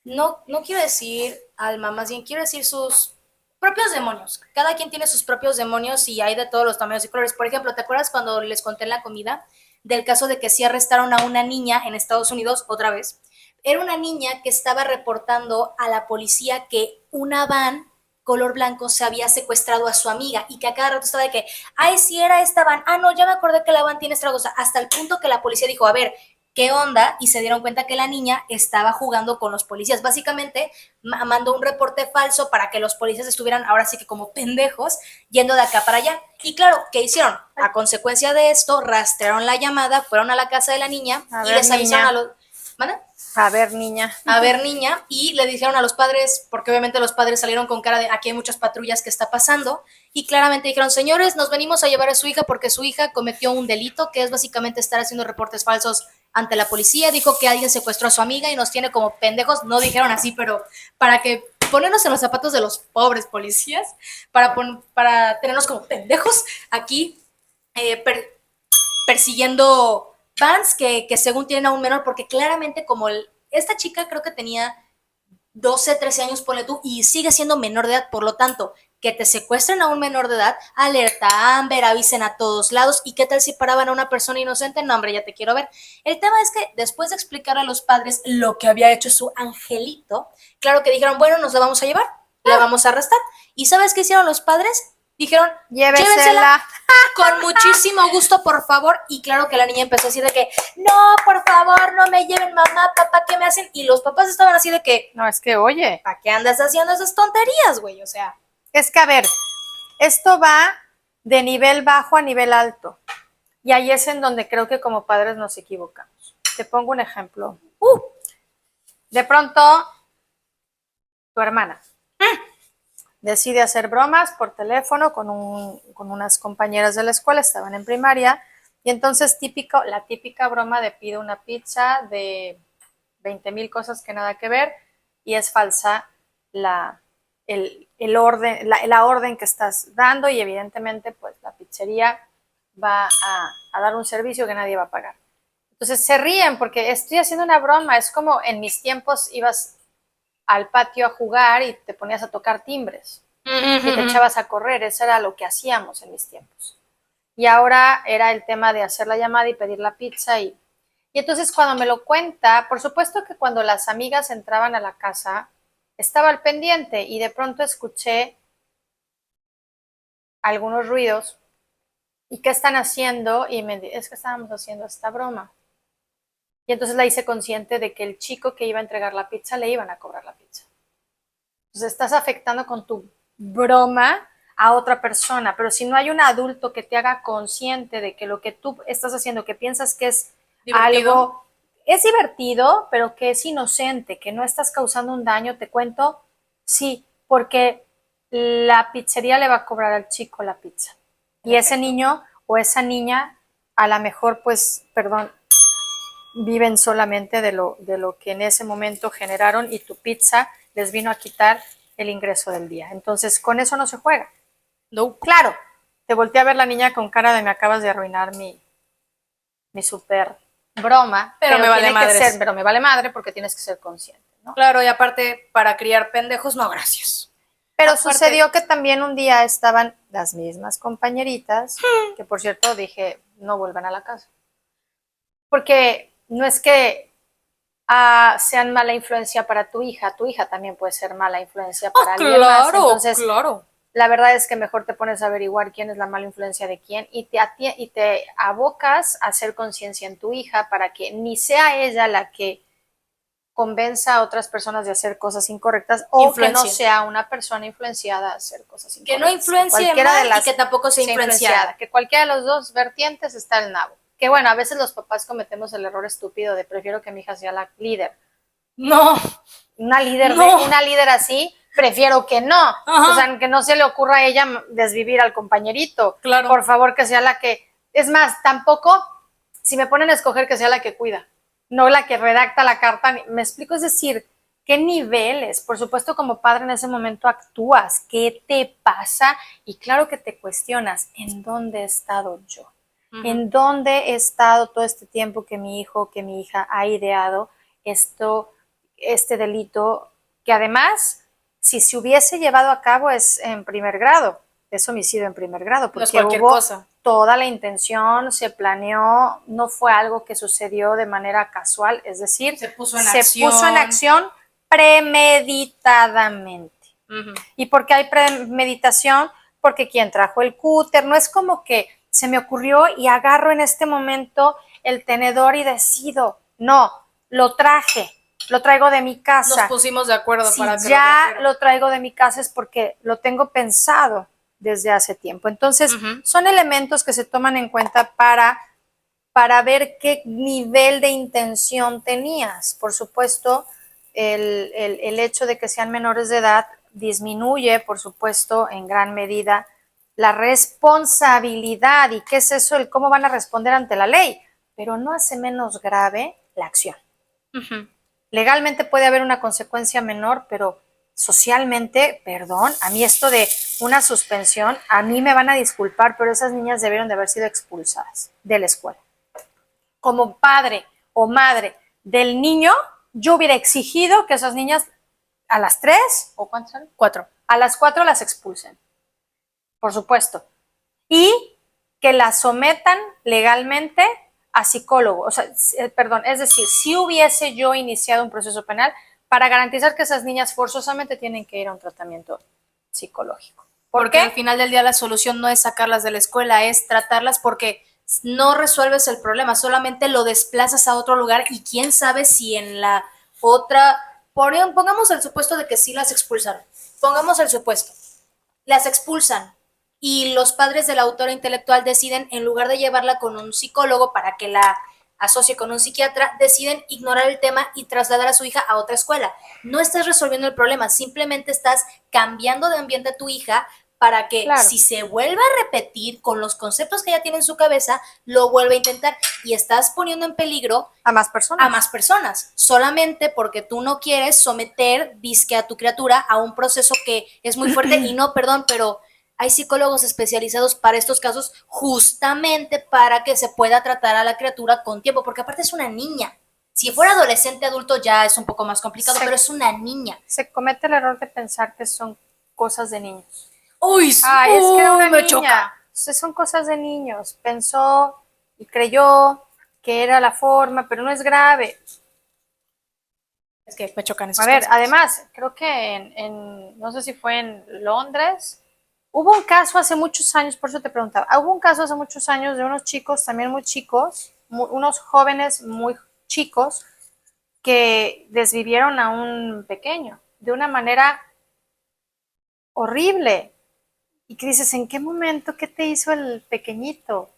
No quiero decir alma, más bien quiero decir sus propios demonios. Cada quien tiene sus propios demonios y hay de todos los tamaños y colores. Por ejemplo, ¿te acuerdas cuando les conté en la comida del caso de que sí arrestaron a una niña en Estados Unidos otra vez? Era una niña que estaba reportando a la policía que una van color blanco se había secuestrado a su amiga y que a cada rato estaba de que, ay, sí era esta van, ah, no, ya me acordé que la van tiene estragos, hasta el punto que la policía dijo, a ver, ¿qué onda? Y se dieron cuenta que la niña estaba jugando con los policías. Básicamente mandó un reporte falso para que los policías estuvieran ahora sí que como pendejos yendo de acá para allá. Y claro, ¿qué hicieron? A consecuencia de esto, rastrearon la llamada, fueron a la casa de la niña y les avisaron a los... ¿Manda? A ver, niña. A ver, niña, y le dijeron a los padres, porque obviamente los padres salieron con cara de aquí hay muchas patrullas que está pasando, y claramente dijeron, señores, nos venimos a llevar a su hija porque su hija cometió un delito, que es básicamente estar haciendo reportes falsos ante la policía, dijo que alguien secuestró a su amiga y nos tiene como pendejos, no dijeron así, pero para que ponernos en los zapatos de los pobres policías, para tenernos como pendejos aquí persiguiendo fans que según tienen a un menor, porque claramente como esta chica creo que tenía 12, 13 años, ponle tú, y sigue siendo menor de edad, por lo tanto, que te secuestren a un menor de edad, alerta Amber, avisen a todos lados, y qué tal si paraban a una persona inocente, no hombre, ya te quiero ver. El tema es que después de explicar a los padres lo que había hecho su angelito, claro que dijeron, bueno, nos la vamos a llevar, la vamos a arrestar, y ¿sabes qué hicieron los padres? Dijeron, llévensela con muchísimo gusto, por favor. Y claro que la niña empezó así de que, no, por favor, no me lleven, mamá, papá, ¿qué me hacen? Y los papás estaban así de que, no, es que, oye, ¿para qué andas haciendo esas tonterías, güey? O sea, es que, a ver, esto va de nivel bajo a nivel alto. Y ahí es en donde creo que como padres nos equivocamos. Te pongo un ejemplo. De pronto, tu hermana decide hacer bromas por teléfono con unas compañeras de la escuela, estaban en primaria, y entonces la típica broma de pido una pizza de 20,000 cosas que nada que ver, y es falsa el orden, la orden que estás dando, y evidentemente pues la pizzería va a dar un servicio que nadie va a pagar. Entonces se ríen porque estoy haciendo una broma, es como en mis tiempos ibas al patio a jugar y te ponías a tocar timbres y te echabas a correr, eso era lo que hacíamos en mis tiempos. Y ahora era el tema de hacer la llamada y pedir la pizza y entonces cuando me lo cuenta, por supuesto que cuando las amigas entraban a la casa, estaba al pendiente y de pronto escuché algunos ruidos. ¿Y qué están haciendo? Y es que estábamos haciendo esta broma. Y entonces la hice consciente de que el chico que iba a entregar la pizza le iban a cobrar la pizza. Entonces estás afectando con tu broma a otra persona, pero si no hay un adulto que te haga consciente de que lo que tú estás haciendo, que piensas que es divertido. Algo, es divertido, pero que es inocente, que no estás causando un daño, te cuento, sí, porque la pizzería le va a cobrar al chico la pizza. Y ese niño o esa niña, a lo mejor, pues, perdón, viven solamente de lo que en ese momento generaron y tu pizza les vino a quitar el ingreso del día. Entonces, con eso no se juega. No, claro, te volteé a ver la niña con cara de me acabas de arruinar mi super broma, pero me vale madre. Pero me vale madre porque tienes que ser consciente, ¿no? Claro, y aparte, para criar pendejos, no, gracias. Pero aparte, sucedió que también un día estaban las mismas compañeritas, que por cierto dije, no vuelvan a la casa. Porque no es que sean mala influencia para tu hija también puede ser mala influencia para alguien más. Entonces, claro. La verdad es que mejor te pones a averiguar quién es la mala influencia de quién y te abocas a hacer conciencia en tu hija para que ni sea ella la que convenza a otras personas de hacer cosas incorrectas o que no sea una persona influenciada a hacer cosas incorrectas. Que no influencie mal y que tampoco sea influenciada. Que cualquiera de los dos vertientes está el nabo. Que bueno, a veces los papás cometemos el error estúpido de prefiero que mi hija sea la líder. No. Una líder así, prefiero que no. Ajá. O sea, que no se le ocurra a ella desvivir al compañerito. Claro. Por favor, que sea la que... Es más, tampoco, si me ponen a escoger, que sea la que cuida, no la que redacta la carta. Me explico, es decir, ¿qué niveles? Por supuesto, como padre en ese momento actúas. ¿Qué te pasa? Y claro que te cuestionas, ¿en dónde he estado yo? ¿En dónde he estado todo este tiempo que mi hijo, que mi hija ha ideado esto? este delito, que además, si se hubiese llevado a cabo es en primer grado, es homicidio en primer grado, porque no es hubo cosa. toda la intención, se planeó, no fue algo que sucedió de manera casual, es decir, se puso en acción premeditadamente. Uh-huh. ¿Y por qué hay premeditación? Porque quien trajo el cúter, no es como que se me ocurrió y agarro en este momento el tenedor y decido, no, lo traigo de mi casa. Nos pusimos de acuerdo si para que ya lo traigo de mi casa es porque lo tengo pensado desde hace tiempo. Entonces, son elementos que se toman en cuenta para ver qué nivel de intención tenías. Por supuesto, el hecho de que sean menores de edad disminuye, por supuesto, en gran medida la responsabilidad. ¿Y qué es eso? El cómo van a responder ante la ley. Pero no hace menos grave la acción. Legalmente puede haber una consecuencia menor, pero socialmente, perdón, a mí esto de una suspensión, a mí me van a disculpar, pero esas niñas debieron de haber sido expulsadas de la escuela. Como padre o madre del niño, yo hubiera exigido que esas niñas a las 3, ¿o cuántas son? 4. A las 4 las expulsen, por supuesto. Y que las sometan legalmente a psicólogo. O sea, perdón, es decir, si hubiese yo iniciado un proceso penal para garantizar que esas niñas forzosamente tienen que ir a un tratamiento psicológico. Porque al final del día la solución no es sacarlas de la escuela, es tratarlas, porque no resuelves el problema, solamente lo desplazas a otro lugar y quién sabe si en la otra, pongamos el supuesto de que sí las expulsaron, pongamos el supuesto, las expulsan y los padres de la autora intelectual deciden, en lugar de llevarla con un psicólogo para que la asocie con un psiquiatra, deciden ignorar el tema y trasladar a su hija a otra escuela. No estás resolviendo el problema, simplemente estás cambiando de ambiente a tu hija para que si se vuelva a repetir con los conceptos que ella tiene en su cabeza, lo vuelva a intentar, y estás poniendo en peligro a más personas, solamente porque tú no quieres someter, disque a tu criatura, a un proceso que es muy fuerte. Y no, perdón, pero hay psicólogos especializados para estos casos, justamente para que se pueda tratar a la criatura con tiempo, porque aparte es una niña. Si fuera adolescente, adulto, ya es un poco más complicado, pero es una niña. Se comete el error de pensar que son cosas de niños. ¡Uy! Es que era una niña. Choca. Son cosas de niños. Pensó y creyó que era la forma, pero no es grave. Es que me chocan esos conceptos. Además, creo que no sé si fue en Londres, hubo un caso hace muchos años, por eso te preguntaba, hubo un caso hace muchos años de unos chicos, también muy chicos, unos jóvenes muy chicos, que desvivieron a un pequeño de una manera horrible. Y que dices, ¿en qué momento, qué te hizo el pequeñito?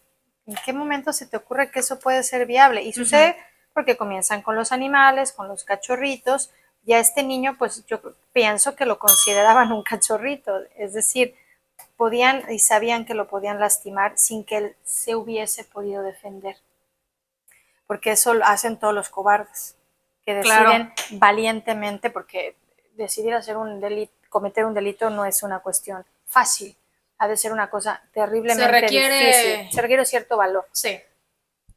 ¿En qué momento se te ocurre que eso puede ser viable? Y sucede porque comienzan con los animales, con los cachorritos, y a este niño, pues yo pienso que lo consideraban un cachorrito, es decir, podían y sabían que lo podían lastimar sin que él se hubiese podido defender. Porque eso lo hacen todos los cobardes, que deciden valientemente, porque decidir hacer un delito, cometer un delito no es una cuestión fácil. Ha de ser una cosa terriblemente difícil. Se requiere cierto valor. Sí.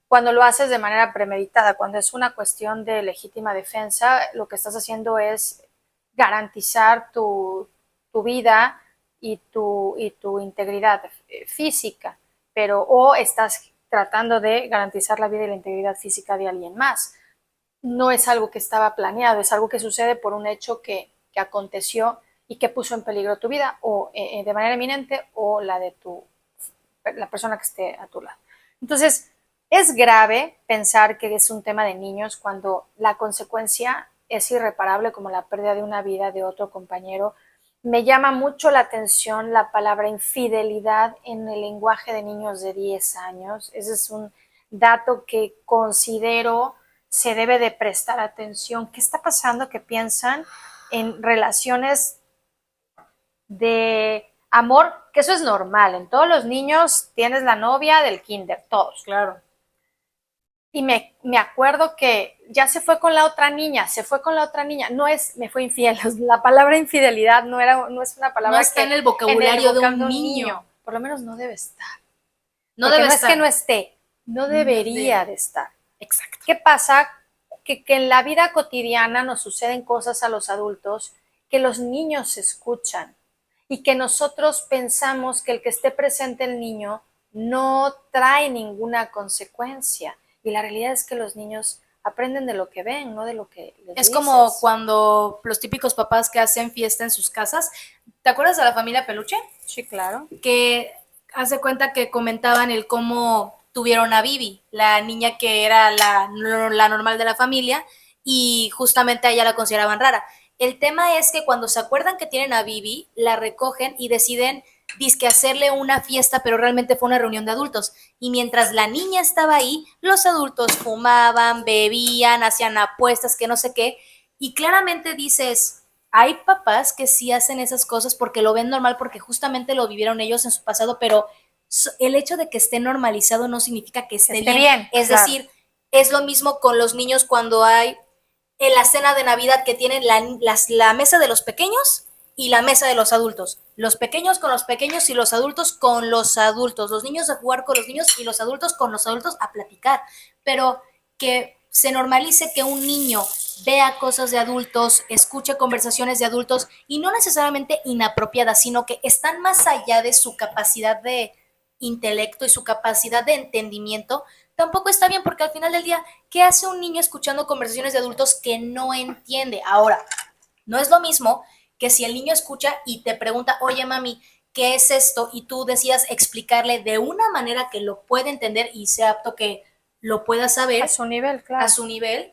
Cuando lo haces de manera premeditada, cuando es una cuestión de legítima defensa, lo que estás haciendo es garantizar tu vida y tu integridad física, o estás tratando de garantizar la vida y la integridad física de alguien más. No es algo que estaba planeado, es algo que sucede por un hecho que aconteció y que puso en peligro tu vida, o de manera eminente, o la de la persona que esté a tu lado. Entonces, es grave pensar que es un tema de niños cuando la consecuencia es irreparable, como la pérdida de una vida de otro compañero. Me llama mucho la atención la palabra infidelidad en el lenguaje de niños de 10 años. Ese es un dato que considero se debe de prestar atención. ¿Qué está pasando? Que piensan en relaciones de amor, que eso es normal. En todos los niños tienes la novia del kinder, todos. Claro. Y me acuerdo que ya se fue con la otra niña, no es, me fue infiel. La palabra infidelidad no es una palabra no está en el vocabulario de un niño. Por lo menos no debe estar. No debe estar. Es que no esté, no debería de estar. Exacto. ¿Qué pasa que en la vida cotidiana nos suceden cosas a los adultos que los niños escuchan y que nosotros pensamos que el que esté presente el niño no trae ninguna consecuencia. Y la realidad es que los niños aprenden de lo que ven, no de lo que les Es dices. como cuando los típicos papás que hacen fiesta en sus casas. ¿Te acuerdas de la familia Peluche? Sí, claro. Que hace cuenta que comentaban el cómo tuvieron a Vivi, la niña que era la normal de la familia, y justamente a ella la consideraban rara. El tema es que cuando se acuerdan que tienen a Vivi, la recogen y deciden dizque hacerle una fiesta, pero realmente fue una reunión de adultos. Y mientras la niña estaba ahí, los adultos fumaban, bebían, hacían apuestas, que no sé qué. Y claramente dices, hay papás que sí hacen esas cosas porque lo ven normal, porque justamente lo vivieron ellos en su pasado, pero el hecho de que esté normalizado no significa que esté bien. Es claro. decir, es lo mismo con los niños cuando hay en la cena de Navidad que tienen la mesa de los pequeños y la mesa de los adultos. Los pequeños con los pequeños y los adultos con los adultos. Los niños a jugar con los niños y los adultos con los adultos a platicar. Pero que se normalice que un niño vea cosas de adultos, escuche conversaciones de adultos y no necesariamente inapropiadas, sino que están más allá de su capacidad de intelecto y su capacidad de entendimiento, tampoco está bien porque al final del día, ¿qué hace un niño escuchando conversaciones de adultos que no entiende? Ahora, no es lo mismo que si el niño escucha y te pregunta, oye mami, ¿qué es esto? Y tú decidas explicarle de una manera que lo pueda entender y sea apto que lo pueda saber. A su nivel, claro. A su nivel.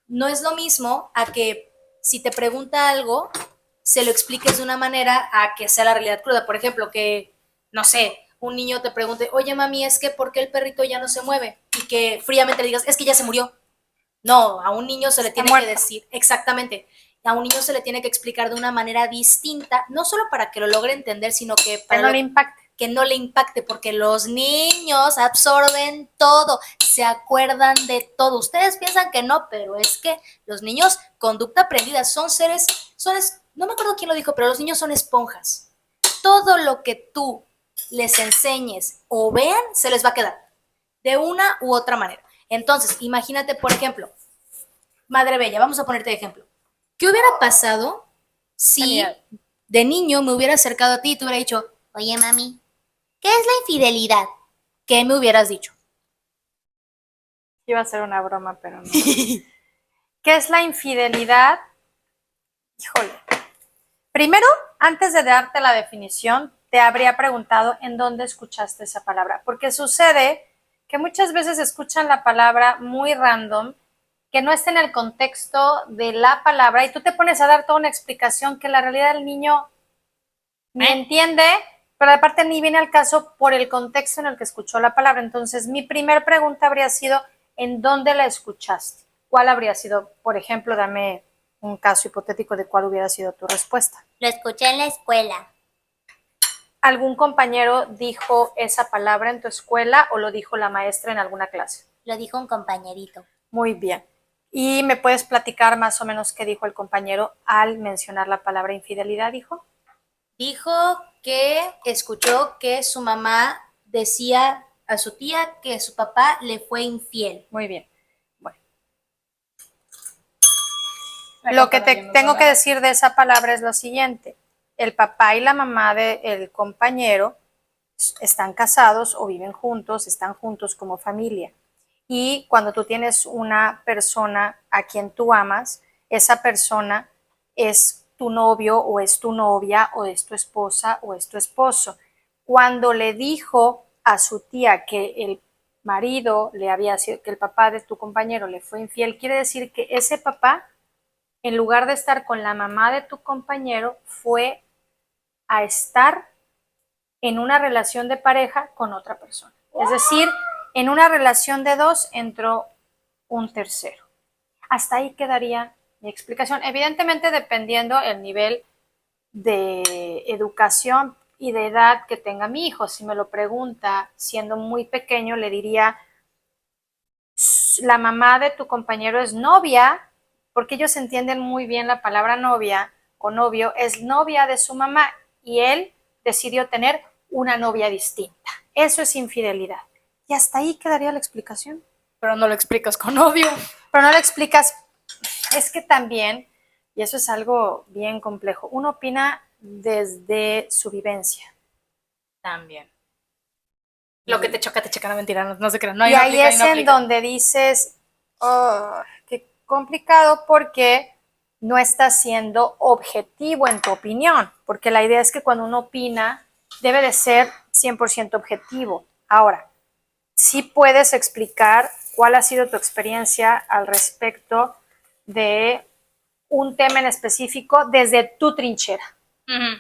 No es lo mismo a que si te pregunta algo, se lo expliques de una manera a que sea la realidad cruda. Por ejemplo, que, no sé, un niño te pregunte, oye mami, es que ¿por qué el perrito ya no se mueve? Y que fríamente le digas, es que ya se murió. No, a un niño se le tiene que decir, exactamente, a un niño se le tiene que explicar de una manera distinta, no solo para que lo logre entender, sino que para que no le impacte. Que no le impacte, porque los niños absorben todo, se acuerdan de todo. Ustedes piensan que no, pero es que los niños, conducta aprendida, son seres, no me acuerdo quién lo dijo, pero los niños son esponjas. Todo lo que tú les enseñes o vean, se les va a quedar, de una u otra manera. Entonces, imagínate, por ejemplo, Madre Bella, vamos a ponerte de ejemplo. ¿Qué hubiera pasado si de niño me hubiera acercado a ti y te hubiera dicho, oye mami, ¿qué es la infidelidad? ¿Qué me hubieras dicho? Iba a ser una broma, pero no. ¿Qué es la infidelidad? Híjole. Primero, antes de darte la definición, te habría preguntado en dónde escuchaste esa palabra, porque sucede que muchas veces escuchan la palabra muy random, que no está en el contexto de la palabra y tú te pones a dar toda una explicación que la realidad del niño ni entiende, pero aparte ni viene al caso por el contexto en el que escuchó la palabra. Entonces, mi primer pregunta habría sido, ¿en dónde la escuchaste? ¿Cuál habría sido? Por ejemplo, dame un caso hipotético de cuál hubiera sido tu respuesta. Lo escuché en la escuela. ¿Algún compañero dijo esa palabra en tu escuela o lo dijo la maestra en alguna clase? Lo dijo un compañerito. Muy bien. ¿Y me puedes platicar más o menos qué dijo el compañero al mencionar la palabra infidelidad, dijo? Dijo que escuchó que su mamá decía a su tía que su papá le fue infiel. Muy bien. Bueno. Lo que te tengo que decir de esa palabra es lo siguiente. El papá y la mamá del compañero están casados o viven juntos, están juntos como familia. Y cuando tú tienes una persona a quien tú amas, esa persona es tu novio o es tu novia o es tu esposa o es tu esposo. Cuando le dijo a su tía que el marido le había sido, que el papá de tu compañero le fue infiel, quiere decir que ese papá, en lugar de estar con la mamá de tu compañero, fue a estar en una relación de pareja con otra persona. Es decir, en una relación de dos entró un tercero. Hasta ahí quedaría mi explicación. Evidentemente, dependiendo el nivel de educación y de edad que tenga mi hijo. Si me lo pregunta siendo muy pequeño, le diría, la mamá de tu compañero es novia, porque ellos entienden muy bien la palabra novia o novio, es novia de su mamá y él decidió tener una novia distinta. Eso es infidelidad. Y hasta ahí quedaría la explicación. Pero no lo explicas con odio. Pero no le explicas, es que también, y eso es algo bien complejo, uno opina desde su vivencia. También. Lo que te choca, no mentira, no se crean. No, y no ahí aplica, es no en aplica. donde dices, oh, qué complicado porque no estás siendo objetivo en tu opinión, porque la idea es que cuando uno opina debe de ser 100% objetivo. Ahora, sí puedes explicar cuál ha sido tu experiencia al respecto de un tema en específico desde tu trinchera. Uh-huh.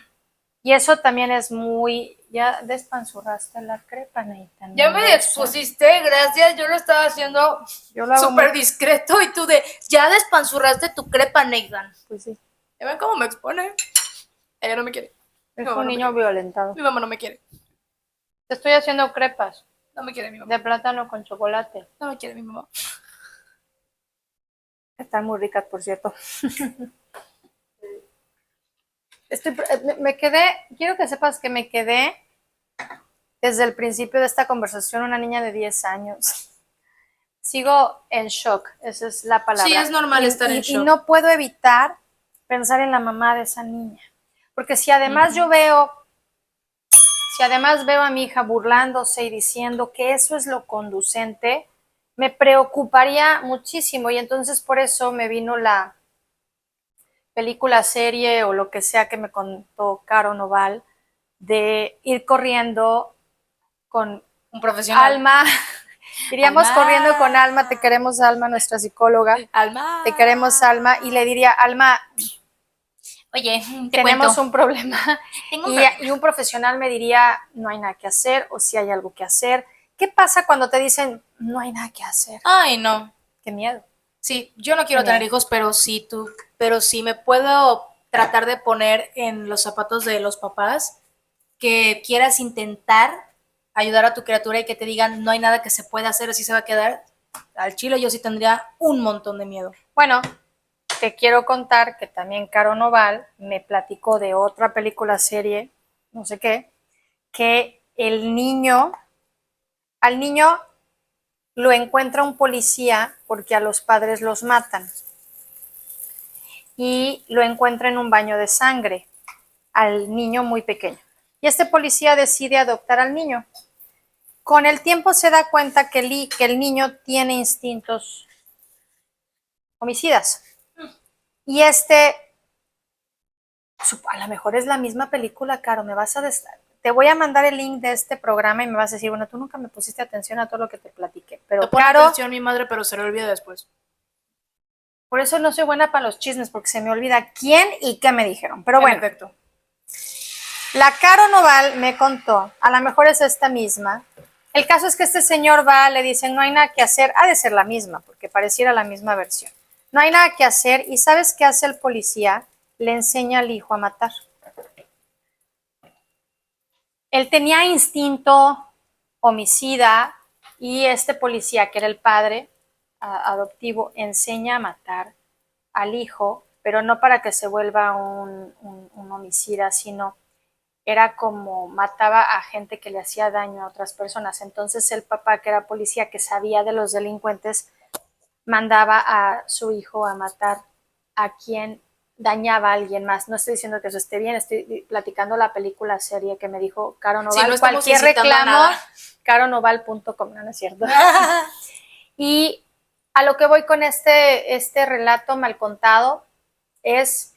Y eso también es muy... Ya despanzurraste la crepa, Neita. Ya me expusiste, gracias. Yo lo estaba haciendo súper discreto y tú ya despanzurraste tu crepa, Nathan. Pues sí. ¿Ya ven cómo me expone? Ella no me quiere. Es un niño violentado. Mi mamá no me quiere. Te estoy haciendo crepas. No me quiere mi mamá. De plátano con chocolate. No me quiere mi mamá. Están muy ricas, por cierto. Quiero que sepas que me quedé desde el principio de esta conversación una niña de 10 años. Sigo en shock, esa es la palabra. Sí, es normal estar en shock. Y no puedo evitar pensar en la mamá de esa niña. Porque si además si además veo a mi hija burlándose y diciendo que eso es lo conducente, me preocuparía muchísimo. Y entonces por eso me vino la película, serie o lo que sea que me contó Caro Noval, de ir corriendo con un profesional. Alma. Iríamos corriendo con Alma, te queremos Alma, nuestra psicóloga. Alma. Te queremos Alma y le diría, Alma, oye, tenemos un problema. Y un profesional me diría, no hay nada que hacer o si hay algo que hacer. ¿Qué pasa cuando te dicen, no hay nada que hacer? Ay, no. Qué miedo. Sí, yo no quiero tener hijos, pero sí me puedo tratar de poner en los zapatos de los papás que quieras intentar ayudar a tu criatura y que te digan no hay nada que se pueda hacer, así se va a quedar. Al chile yo sí tendría un montón de miedo. Bueno, te quiero contar que también Caro Noval me platicó de otra película, serie, no sé qué, que al niño lo encuentra un policía porque a los padres los matan y lo encuentra en un baño de sangre al niño muy pequeño. Y este policía decide adoptar al niño. Con el tiempo se da cuenta que el niño tiene instintos homicidas. Y a lo mejor es la misma película, Caro, te voy a mandar el link de este programa y me vas a decir, bueno, tú nunca me pusiste atención a todo lo que te platiqué. Pero te pone atención mi madre, pero se le olvida después. Por eso no soy buena para los chismes, porque se me olvida quién y qué me dijeron. Pero bueno, perfecto. La Caro Noval me contó, a lo mejor es esta misma. El caso es que este señor va, le dicen, no hay nada que hacer, ha de ser la misma, porque pareciera la misma versión. No hay nada que hacer, y ¿sabes qué hace el policía? Le enseña al hijo a matar. Él tenía instinto homicida y este policía, que era el padre adoptivo, enseña a matar al hijo, pero no para que se vuelva un homicida, sino era como mataba a gente que le hacía daño a otras personas. Entonces el papá, que era policía, que sabía de los delincuentes, mandaba a su hijo a matar a quien dañaba a alguien más. No estoy diciendo que eso esté bien, estoy platicando la película serie que me dijo Caro Noval. Sí, no cualquier reclamo, caronoval.com, no es cierto. Y a lo que voy con este relato mal contado es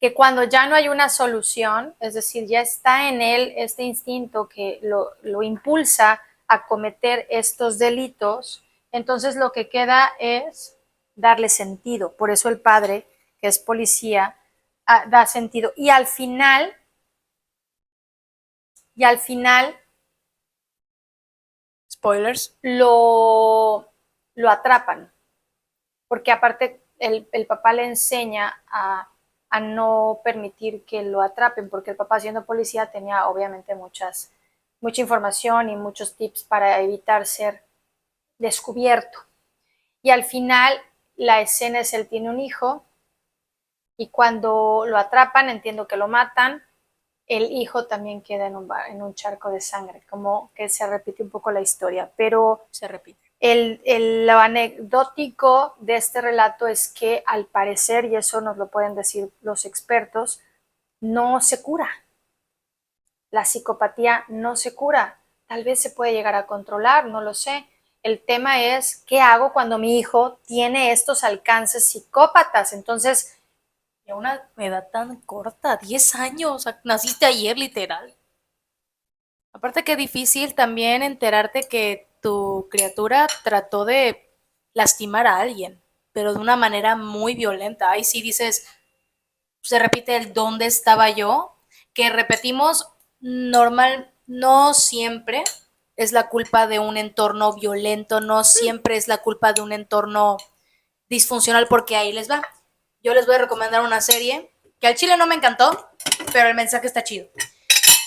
que cuando ya no hay una solución, es decir, ya está en él este instinto que lo impulsa a cometer estos delitos, entonces lo que queda es darle sentido. Por eso el padre, que es policía, da sentido. Y al final, spoilers, lo atrapan. Porque aparte el papá le enseña a no permitir que lo atrapen, porque el papá, siendo policía, tenía obviamente mucha información y muchos tips para evitar ser descubierto. Y al final la escena es él tiene un hijo y cuando lo atrapan, entiendo que lo matan, el hijo también queda en un charco de sangre, como que se repite un poco la historia, pero se repite. Lo anecdótico de este relato es que al parecer, y eso nos lo pueden decir los expertos, no se cura. La psicopatía no se cura. Tal vez se puede llegar a controlar, no lo sé. El tema es, ¿qué hago cuando mi hijo tiene estos alcances psicópatas? Entonces, Y a una edad tan corta, 10 años, naciste ayer literal. Aparte que difícil también enterarte que tu criatura trató de lastimar a alguien, pero de una manera muy violenta. Ahí sí dices, se repite el dónde estaba yo, que repetimos normal, no siempre es la culpa de un entorno violento, no siempre es la culpa de un entorno disfuncional, porque ahí les va. Yo les voy a recomendar una serie que al chile no me encantó, pero el mensaje está chido.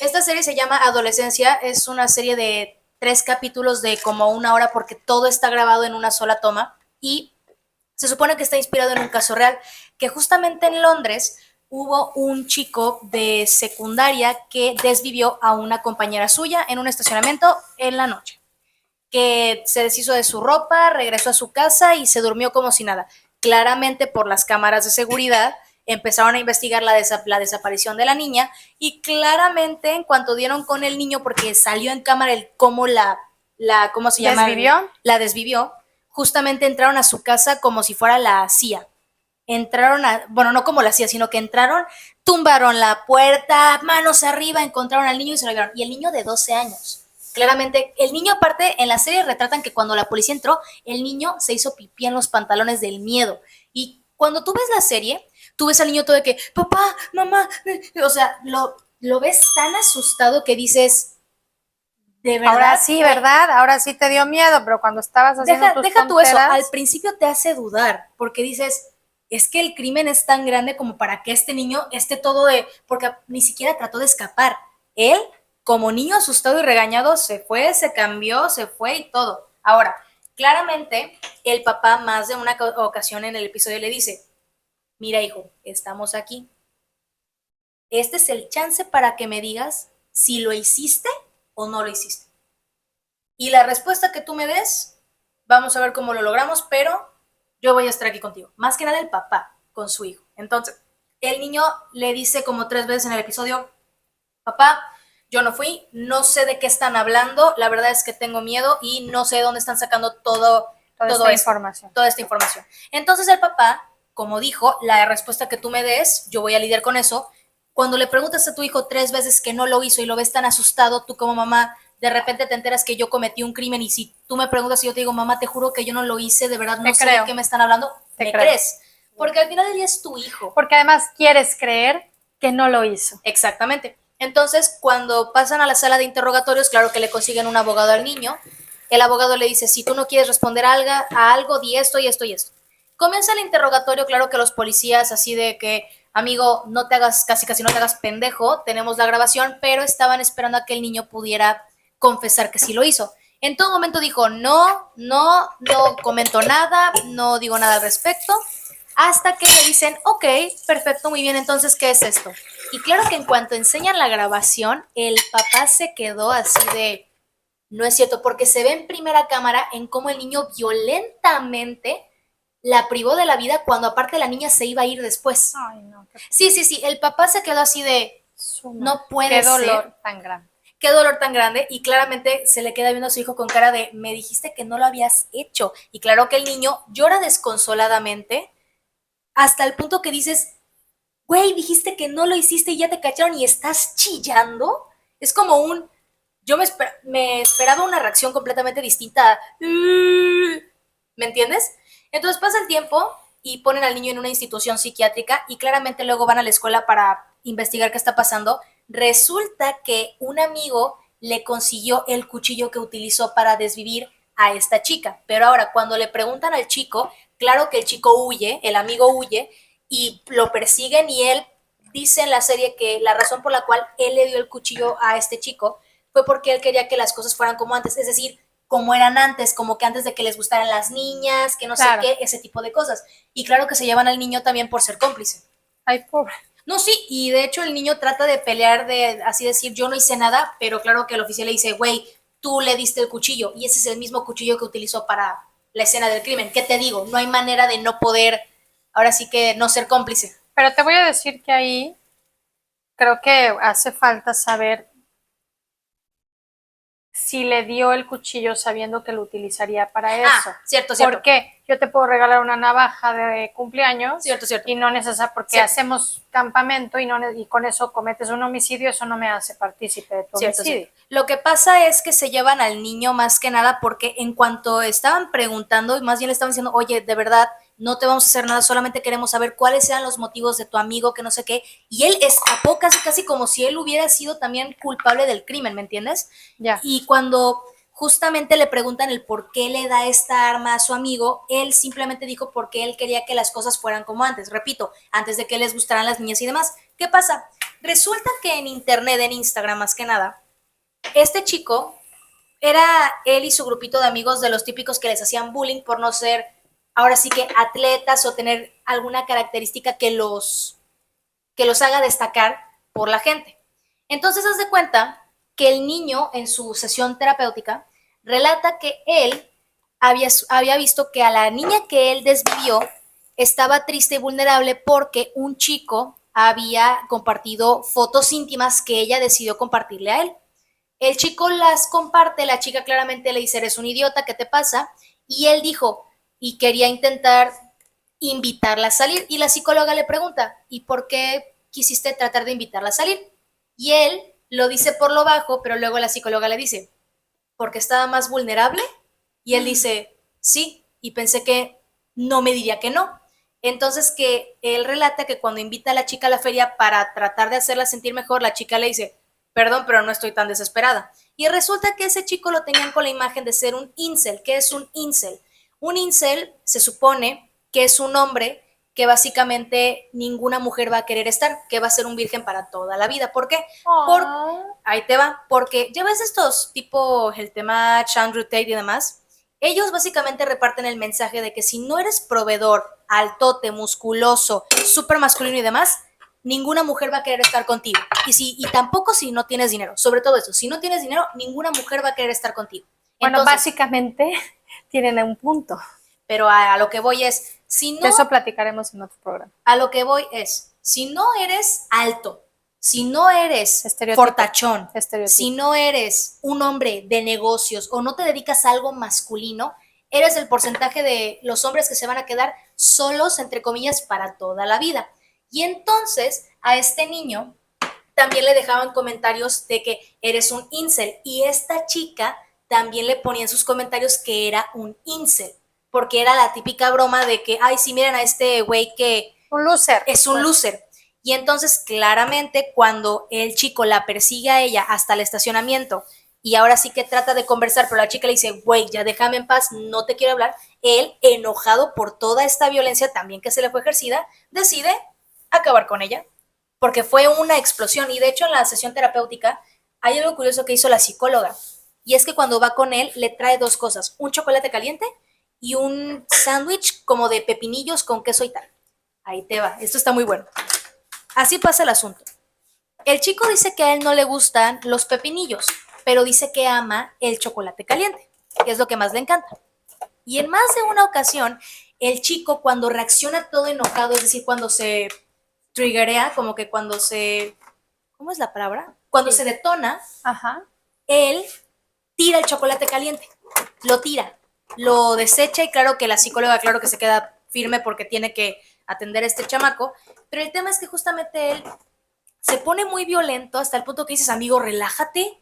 Esta serie se llama Adolescencia, es una serie de 3 capítulos de como 1 hora porque todo está grabado en una sola toma y se supone que está inspirado en un caso real, que justamente en Londres hubo un chico de secundaria que desvivió a una compañera suya en un estacionamiento en la noche, que se deshizo de su ropa, regresó a su casa y se durmió como si nada. Claramente por las cámaras de seguridad empezaron a investigar la desaparición de la niña y claramente en cuanto dieron con el niño, porque salió en cámara el cómo ¿cómo se llama? ¿desvivió? La desvivió, justamente entraron a su casa como si fuera la CIA. Entraron bueno, no como la CIA, sino que entraron, tumbaron la puerta, manos arriba, encontraron al niño y se lo llevaron. Y el niño de 12 años. Claramente, el niño aparte, en la serie retratan que cuando la policía entró, el niño se hizo pipí en los pantalones del miedo. Y cuando tú ves la serie, tú ves al niño todo de que, papá, mamá, o sea, lo ves tan asustado que dices, de verdad. Ahora sí, ¿verdad? Ahora sí te dio miedo, pero cuando estabas haciendo tus Deja tú eso, tonteras, al principio te hace dudar, porque dices, es que el crimen es tan grande como para que este niño esté todo de, porque ni siquiera trató de escapar. Él, como niño asustado y regañado, se fue, se cambió, se fue y todo. Ahora, claramente, el papá más de una ocasión en el episodio le dice, mira hijo, estamos aquí. Este es el chance para que me digas si lo hiciste o no lo hiciste. Y la respuesta que tú me des, vamos a ver cómo lo logramos, pero yo voy a estar aquí contigo. Más que nada el papá con su hijo. Entonces, el niño le dice como 3 veces en el episodio, papá, yo no fui, no sé de qué están hablando, la verdad es que tengo miedo y no sé de dónde están sacando toda esta información. Entonces el papá, como dijo, la respuesta que tú me des, yo voy a lidiar con eso. Cuando le preguntas a tu hijo 3 veces que no lo hizo y lo ves tan asustado, tú como mamá, de repente te enteras que yo cometí un crimen y si tú me preguntas y yo te digo, mamá, te juro que yo no lo hice, de verdad no sé de qué me están hablando, ¿me crees? Porque al final del día es tu hijo. Porque además quieres creer que no lo hizo. Exactamente. Entonces, cuando pasan a la sala de interrogatorios, claro que le consiguen un abogado al niño. El abogado le dice, si tú no quieres responder a algo, di esto y esto y esto. Comienza el interrogatorio, claro que los policías así de que, amigo, no te hagas, casi no te hagas pendejo, tenemos la grabación, pero estaban esperando a que el niño pudiera confesar que sí lo hizo. En todo momento dijo, no comento nada, no digo nada al respecto, hasta que le dicen, ok, perfecto, muy bien, entonces, ¿qué es esto? Y claro que en cuanto enseñan la grabación, el papá se quedó así de, no es cierto, porque se ve en primera cámara en cómo el niño violentamente la privó de la vida cuando aparte la niña se iba a ir después. Ay, no. Sí, el papá se quedó así de, no puede ser. Qué dolor tan grande. Qué dolor tan grande, y claramente se le queda viendo a su hijo con cara de, me dijiste que no lo habías hecho. Y claro que el niño llora desconsoladamente hasta el punto que dices, güey, dijiste que no lo hiciste y ya te cacharon y estás chillando. Es como yo me esperaba una reacción completamente distinta. ¿Me entiendes? Entonces pasa el tiempo y ponen al niño en una institución psiquiátrica y claramente luego van a la escuela para investigar qué está pasando. Resulta que un amigo le consiguió el cuchillo que utilizó para desvivir a esta chica. Pero ahora, cuando le preguntan al chico, claro que el chico huye, el amigo huye, y lo persiguen y él dice en la serie que la razón por la cual él le dio el cuchillo a este chico fue porque él quería que las cosas fueran como antes, es decir, como eran antes, como que antes de que les gustaran las niñas, que no Claro. sé qué, ese tipo de cosas. Y claro que se llevan al niño también por ser cómplice. Ay, pobre. No, sí, y de hecho el niño trata de pelear, de así decir, yo no hice nada, pero claro que el oficial le dice, güey, tú le diste el cuchillo y ese es el mismo cuchillo que utilizó para la escena del crimen. ¿Qué te digo? No hay manera de no poder, ahora sí que no ser cómplice. Pero te voy a decir que ahí creo que hace falta saber si le dio el cuchillo sabiendo que lo utilizaría para eso. Cierto. Porque yo te puedo regalar una navaja de cumpleaños Cierto. y no necesariamente porque hacemos campamento y con eso cometes un homicidio, eso no me hace partícipe de tu homicidio. Lo que pasa es que se llevan al niño más que nada porque en cuanto estaban preguntando, más bien le estaban diciendo, oye, de verdad, no te vamos a hacer nada, solamente queremos saber cuáles eran los motivos de tu amigo, que no sé qué, y él escapó casi como si él hubiera sido también culpable del crimen, ¿me entiendes? Ya. Y cuando justamente le preguntan el por qué le da esta arma a su amigo, él simplemente dijo porque él quería que las cosas fueran como antes, repito, antes de que les gustaran las niñas y demás. ¿Qué pasa? Resulta que en internet, en Instagram más que nada, este chico era él y su grupito de amigos de los típicos que les hacían bullying por no ser, ahora sí que atletas o tener alguna característica que los haga destacar por la gente. Entonces, haz de cuenta que el niño en su sesión terapéutica relata que él había visto que a la niña que él desvivió estaba triste y vulnerable porque un chico había compartido fotos íntimas que ella decidió compartirle a él. El chico las comparte, la chica claramente le dice, eres un idiota, ¿qué te pasa? Y él dijo, y quería intentar invitarla a salir. Y la psicóloga le pregunta, ¿y por qué quisiste tratar de invitarla a salir? Y él lo dice por lo bajo, pero luego la psicóloga le dice, ¿porque estaba más vulnerable? Y él dice, sí, y pensé que no me diría que no. Entonces que él relata que cuando invita a la chica a la feria para tratar de hacerla sentir mejor, la chica le dice, perdón, pero no estoy tan desesperada. Y resulta que ese chico lo tenían con la imagen de ser un incel. ¿Qué es un incel? Un incel se supone que es un hombre que básicamente ninguna mujer va a querer estar, que va a ser un virgen para toda la vida. ¿Por qué? Ahí te va, porque ya ves estos tipo el tema Andrew Tate y demás, ellos básicamente reparten el mensaje de que si no eres proveedor, altote, musculoso, súper masculino y demás, ninguna mujer va a querer estar contigo. Y tampoco si no tienes dinero. Sobre todo eso, si no tienes dinero, ninguna mujer va a querer estar contigo. Bueno, entonces, básicamente tienen un punto. Pero a lo que voy es, si no... De eso platicaremos en otro programa. A lo que voy es, si no eres alto, si no eres fortachón, si no eres un hombre de negocios o no te dedicas a algo masculino, eres el porcentaje de los hombres que se van a quedar solos, entre comillas, para toda la vida. Y entonces a este niño también le dejaban comentarios de que eres un incel y esta chica también le ponía en sus comentarios que era un incel, porque era la típica broma de que, ay, sí, miren a este güey que un loser. Es un loser. Y entonces claramente cuando el chico la persigue a ella hasta el estacionamiento y ahora sí que trata de conversar, pero la chica le dice, güey, ya déjame en paz, no te quiero hablar, él, enojado por toda esta violencia también que se le fue ejercida, decide acabar con ella, porque fue una explosión. Y de hecho en la sesión terapéutica hay algo curioso que hizo la psicóloga, y es que cuando va con él le trae dos cosas, un chocolate caliente y un sándwich como de pepinillos con queso y tal. Ahí te va, esto está muy bueno. Así pasa el asunto. El chico dice que a él no le gustan los pepinillos, pero dice que ama el chocolate caliente, que es lo que más le encanta. Y en más de una ocasión, el chico cuando reacciona todo enojado, es decir, cuando se triggerea, como que cuando se... ¿Cómo es la palabra? Cuando se detona, él tira el chocolate caliente, lo tira, lo desecha y claro que la psicóloga, claro que se queda firme porque tiene que atender a este chamaco, pero el tema es que justamente él se pone muy violento hasta el punto que dices, amigo, relájate.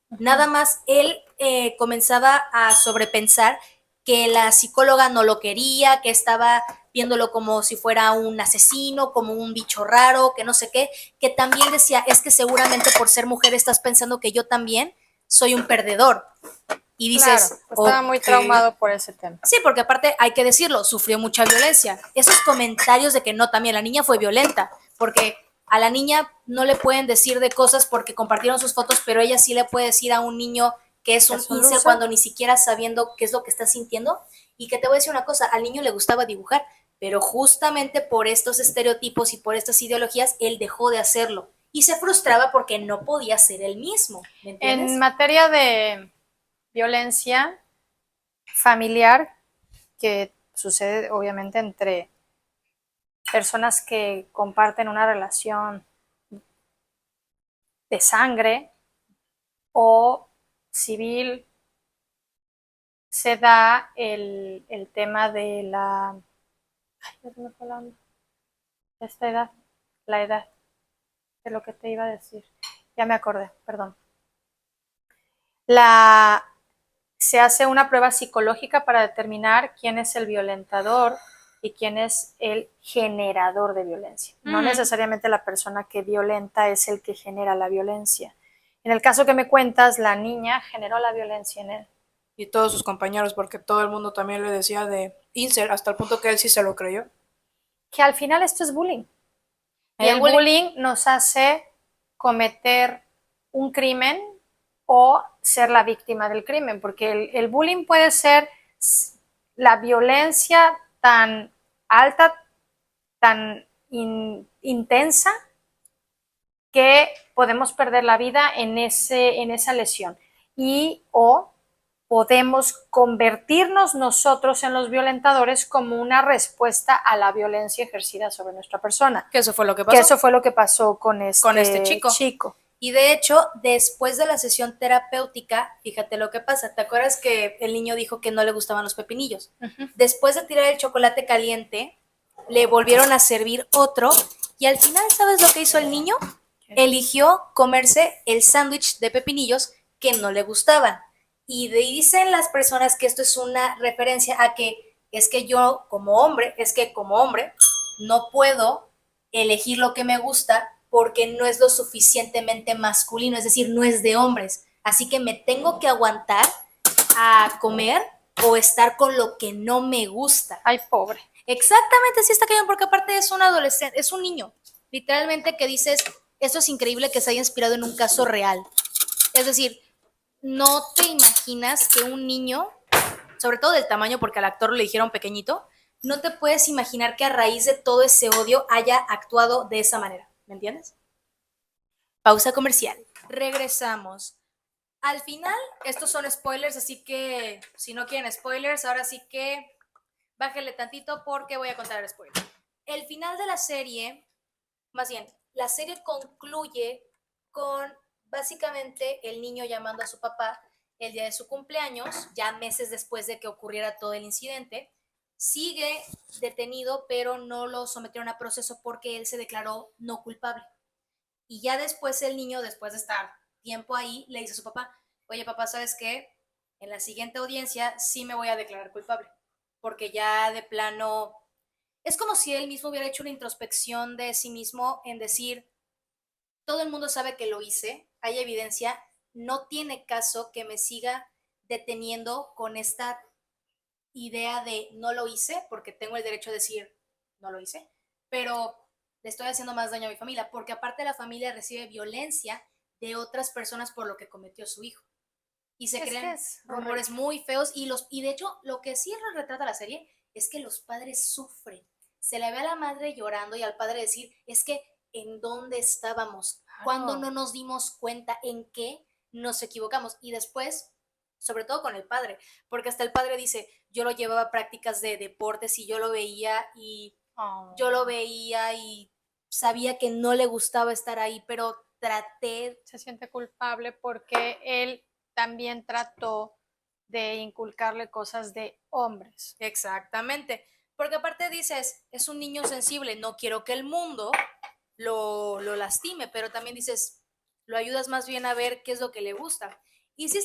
Nada más él comenzaba a sobrepensar que la psicóloga no lo quería, que estaba viéndolo como si fuera un asesino, como un bicho raro, que no sé qué, que también decía, es que seguramente por ser mujer estás pensando que yo también soy un perdedor. Y dices, claro, estaba muy traumado por ese tema. Sí, porque aparte hay que decirlo, sufrió mucha violencia. Esos comentarios de que no, también la niña fue violenta, porque a la niña no le pueden decir de cosas porque compartieron sus fotos, pero ella sí le puede decir a un niño que es un incel cuando ni siquiera sabiendo qué es lo que está sintiendo. Y que te voy a decir una cosa, al niño le gustaba dibujar, pero justamente por estos estereotipos y por estas ideologías, él dejó de hacerlo. Y se frustraba porque no podía ser él mismo, ¿me entiendes? En materia de violencia familiar que sucede obviamente entre personas que comparten una relación de sangre o civil, se da el tema de la... Ay, ya se me fue la onda. Esta edad, la edad de lo que te iba a decir. Ya me acordé, perdón. Se hace una prueba psicológica para determinar quién es el violentador y quién es el generador de violencia. No necesariamente la persona que violenta es el que genera la violencia. En el caso que me cuentas, la niña generó la violencia en él. Y todos sus compañeros, porque todo el mundo también le decía de incel, hasta el punto que él sí se lo creyó. Que al final esto es bullying. Y el bullying nos hace cometer un crimen o ser la víctima del crimen, porque el bullying puede ser la violencia tan alta, tan intensa, que podemos perder la vida en esa lesión. Y o podemos convertirnos nosotros en los violentadores como una respuesta a la violencia ejercida sobre nuestra persona. Que eso fue lo que pasó. Que eso fue lo que pasó con este chico. Y de hecho, después de la sesión terapéutica, fíjate lo que pasa. ¿Te acuerdas que el niño dijo que no le gustaban los pepinillos? Después de tirar el chocolate caliente, le volvieron a servir otro y al final, ¿sabes lo que hizo el niño? Eligió comerse el sándwich de pepinillos que no le gustaban. Y dicen las personas que esto es una referencia a que es que yo como hombre no puedo elegir lo que me gusta porque no es lo suficientemente masculino, es decir, no es de hombres. Así que me tengo que aguantar a comer o estar con lo que no me gusta. Ay, pobre. Exactamente, sí está cañón, porque aparte es un adolescente, es un niño, literalmente, que dices, esto es increíble que se haya inspirado en un caso real. Es decir, no te imaginas que un niño, sobre todo del tamaño, porque al actor le dijeron pequeñito, no te puedes imaginar que a raíz de todo ese odio haya actuado de esa manera. ¿Me entiendes? Pausa comercial. Regresamos. Al final, estos son spoilers, así que si no quieren spoilers, ahora sí que bájenle tantito porque voy a contar el spoiler. El final de la serie, más bien, la serie concluye con básicamente el niño llamando a su papá el día de su cumpleaños, ya meses después de que ocurriera todo el incidente. Sigue detenido, pero no lo sometieron a proceso porque él se declaró no culpable. Y ya después el niño, después de estar tiempo ahí, le dice a su papá, oye papá, ¿sabes qué? En la siguiente audiencia sí me voy a declarar culpable, porque ya de plano es como si él mismo hubiera hecho una introspección de sí mismo en decir, todo el mundo sabe que lo hice, hay evidencia, no tiene caso que me siga deteniendo con esta idea de no lo hice, porque tengo el derecho a decir no lo hice, pero le estoy haciendo más daño a mi familia, porque aparte la familia recibe violencia de otras personas por lo que cometió su hijo. Y se crean rumores muy feos y de hecho lo que sí retrata la serie es que los padres sufren. Se le ve a la madre llorando y al padre decir, es que ¿en dónde estábamos? ¿Cuándo no nos dimos cuenta? ¿En qué nos equivocamos? Y después, sobre todo con el padre, porque hasta el padre dice, yo lo llevaba a prácticas de deportes y yo lo veía y sabía que no le gustaba estar ahí, pero traté. Se siente culpable porque él también trató de inculcarle cosas de hombres. Exactamente, porque aparte dices, es un niño sensible, no quiero que el mundo lo lastime, pero también dices, lo ayudas más bien a ver qué es lo que le gusta. Y sí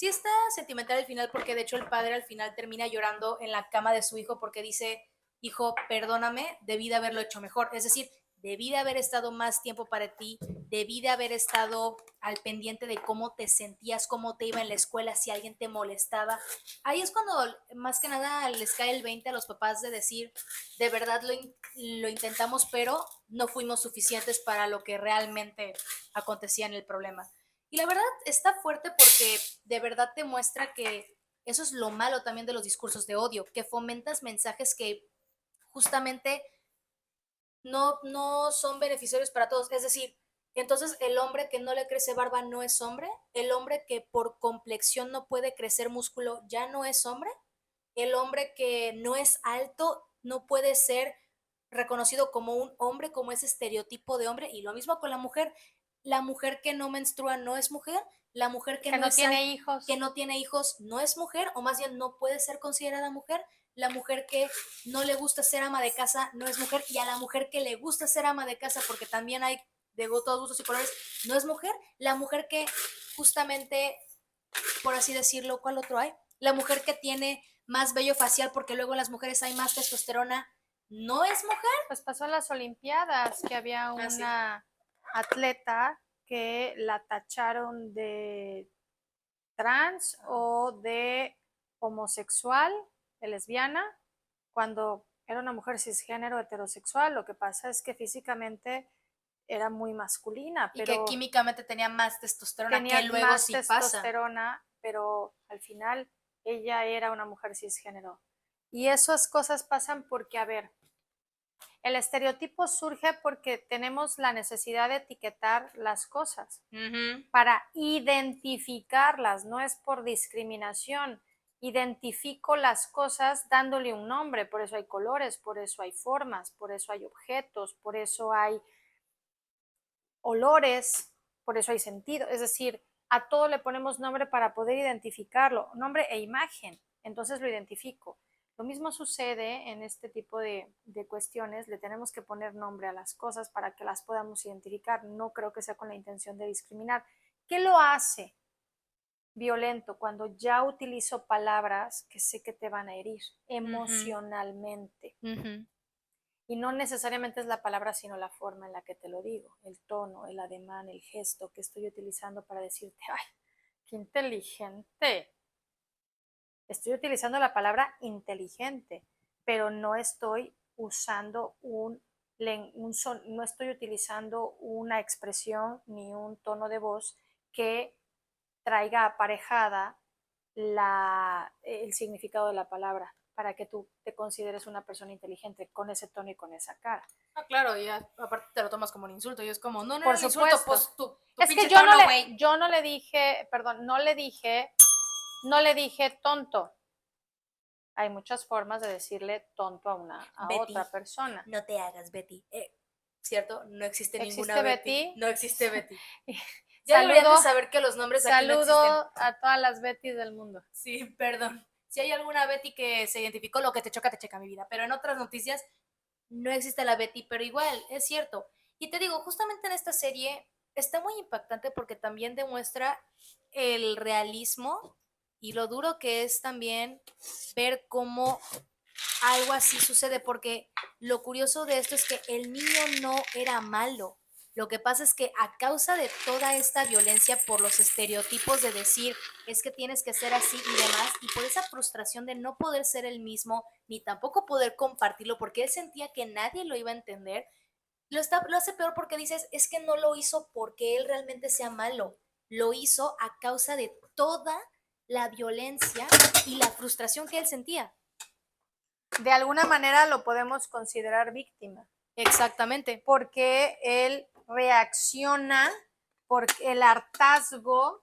está sentimental el final, porque de hecho el padre al final termina llorando en la cama de su hijo porque dice, hijo, perdóname, debí de haberlo hecho mejor. Es decir, debí de haber estado más tiempo para ti, debí de haber estado al pendiente de cómo te sentías, cómo te iba en la escuela, si alguien te molestaba. Ahí es cuando más que nada les cae el 20 a los papás de decir, de verdad lo intentamos, pero no fuimos suficientes para lo que realmente acontecía en el problema. Y la verdad está fuerte porque de verdad te muestra que eso es lo malo también de los discursos de odio, que fomentas mensajes que justamente no son beneficiarios para todos. Es decir, Entonces, el hombre que no le crece barba no es hombre, el hombre que por complexión no puede crecer músculo ya no es hombre, el hombre que no es alto no puede ser reconocido como un hombre, como ese estereotipo de hombre, y lo mismo con la mujer que no menstrua no es mujer, la mujer que Que no no es tiene hijos. que no tiene hijos no es mujer, o más bien no puede ser considerada mujer, la mujer que no le gusta ser ama de casa no es mujer, y a la mujer que le gusta ser ama de casa, porque también hay de todos gustos y colores, no es mujer, la mujer que justamente, por así decirlo, ¿cuál otro hay? La mujer que tiene más vello facial, porque luego en las mujeres hay más testosterona, no es mujer. Pues pasó en las Olimpiadas que había una atleta que la tacharon de trans o de homosexual, de lesbiana, cuando era una mujer cisgénero heterosexual. Lo que pasa es que físicamente era muy masculina, Y pero que químicamente tenía más testosterona, tenía que luego más sí pasa. testosterona, pero al final ella era una mujer cisgénero. Y esas cosas pasan porque, a ver, el estereotipo surge porque tenemos la necesidad de etiquetar las cosas para identificarlas, no es por discriminación. Identifico las cosas dándole un nombre, por eso hay colores, por eso hay formas, por eso hay objetos, por eso hay olores, por eso hay sentido. Es decir, a todo le ponemos nombre para poder identificarlo, nombre e imagen, entonces lo identifico. Lo mismo sucede en este tipo de cuestiones, le tenemos que poner nombre a las cosas para que las podamos identificar. No creo que sea con la intención de discriminar. ¿Qué lo hace violento? Cuando ya utilizo palabras que sé que te van a herir emocionalmente. Y no necesariamente es la palabra, sino la forma en la que te lo digo, el tono, el ademán, el gesto que estoy utilizando para decirte, ay, qué inteligente. Estoy utilizando la palabra inteligente, pero no estoy usando no estoy utilizando una expresión ni un tono de voz que traiga aparejada el significado de la palabra para que tú te consideres una persona inteligente con ese tono y con esa cara. Ah, claro, y aparte te lo tomas como un insulto y es como, no, no Por era un insulto, supuesto. pues tu Es pinche que yo tono, güey. no le dije, perdón, no le dije tonto. Hay muchas formas de decirle tonto a Betty, otra persona. no te hagas, Betty. ¿Cierto? No existe ninguna ¿Existe Betty. Betty? No existe Betty. Ya deberían de saber que los nombres aquí no existen. Saludo a todas las Betty del mundo. Sí, perdón. Si hay alguna Betty que se identificó, lo que te choca, mi vida. Pero en otras noticias no existe la Betty, pero igual, es cierto. Y te digo, justamente en esta serie está muy impactante porque también demuestra el realismo y lo duro que es también ver cómo algo así sucede, porque lo curioso de esto es que el niño no era malo. Lo que pasa es que a causa de toda esta violencia por los estereotipos de decir es que tienes que ser así y demás, y por esa frustración de no poder ser el mismo, ni tampoco poder compartirlo, porque él sentía que nadie lo iba a entender, lo hace peor porque dices, es que no lo hizo porque él realmente sea malo, lo hizo a causa de toda la violencia y la frustración que él sentía. De alguna manera lo podemos considerar víctima. Exactamente. Porque él reacciona por el hartazgo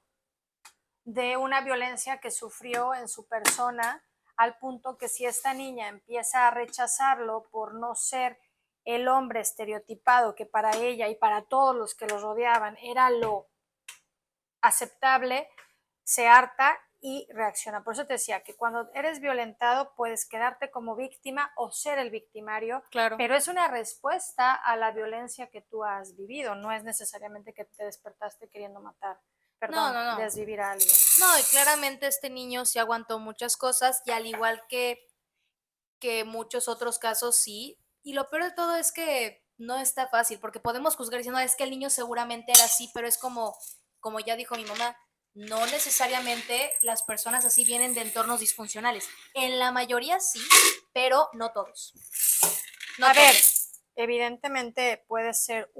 de una violencia que sufrió en su persona, al punto que si esta niña empieza a rechazarlo por no ser el hombre estereotipado que para ella y para todos los que lo rodeaban era lo aceptable, se harta y reacciona. Por eso te decía que cuando eres violentado puedes quedarte como víctima o ser el victimario, claro, pero es una respuesta a la violencia que tú has vivido, no es necesariamente que te despertaste queriendo matar, perdón, no. desvivir a alguien. No, y claramente este niño sí aguantó muchas cosas y al igual que muchos otros casos sí, y lo peor de todo es que no está fácil, porque podemos juzgar diciendo, es que el niño seguramente era así, pero es como ya dijo mi mamá, no necesariamente las personas así vienen de entornos disfuncionales. En la mayoría sí, pero no todos. No a todos. Ver, evidentemente puede ser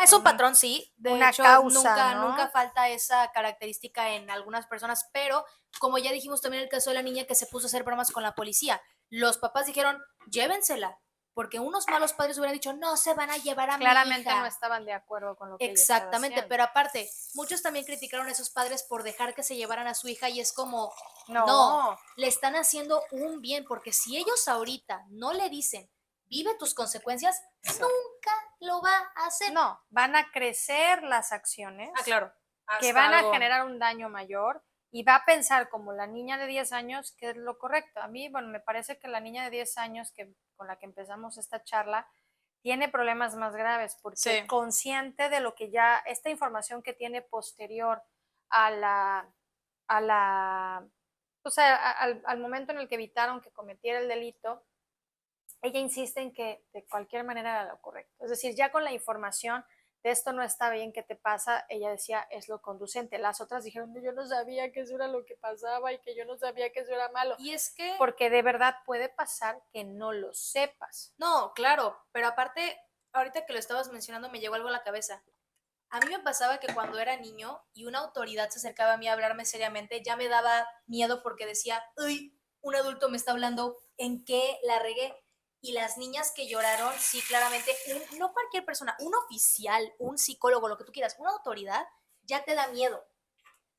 es un patrón, sí. De una hecho, causa, nunca falta esa característica en algunas personas, pero como ya dijimos también en el caso de la niña que se puso a hacer bromas con la policía, los papás dijeron, llévensela. porque unos malos padres hubieran dicho, no se van a llevar a mi Claramente hija. no estaban de acuerdo con lo que ella estaba Exactamente, haciendo. pero aparte, muchos también criticaron a esos padres por dejar que se llevaran a su hija y es como, No. no, le están haciendo un bien, porque si ellos ahorita no le dicen, vive tus consecuencias, nunca lo va a hacer. No, van a crecer las acciones claro. que van a generar un daño mayor y va a pensar como la niña de 10 años que es lo correcto. A mí, bueno, me parece que la niña de 10 años con la que empezamos esta charla tiene problemas más graves porque Sí. consciente de lo que ya, esta información que tiene posterior a al momento en el que evitaron que cometiera el delito, ella insiste en que de cualquier manera era lo correcto. Es decir, ya con la información de esto no está bien, ¿qué te pasa? Ella decía, es lo conducente. Las otras dijeron, yo no sabía que eso era lo que pasaba y que yo no sabía que eso era malo. Y es que... Porque de verdad puede pasar que no lo sepas. No, claro, pero aparte, ahorita que lo estabas mencionando me llegó algo a la cabeza. A mí me pasaba que cuando era niño y una autoridad se acercaba a mí a hablarme seriamente, ya me daba miedo porque decía, uy, un adulto me está hablando, ¿en qué la regué? Y las niñas que lloraron, sí, claramente, no cualquier persona, un oficial, un psicólogo, lo que tú quieras, una autoridad, ya te da miedo.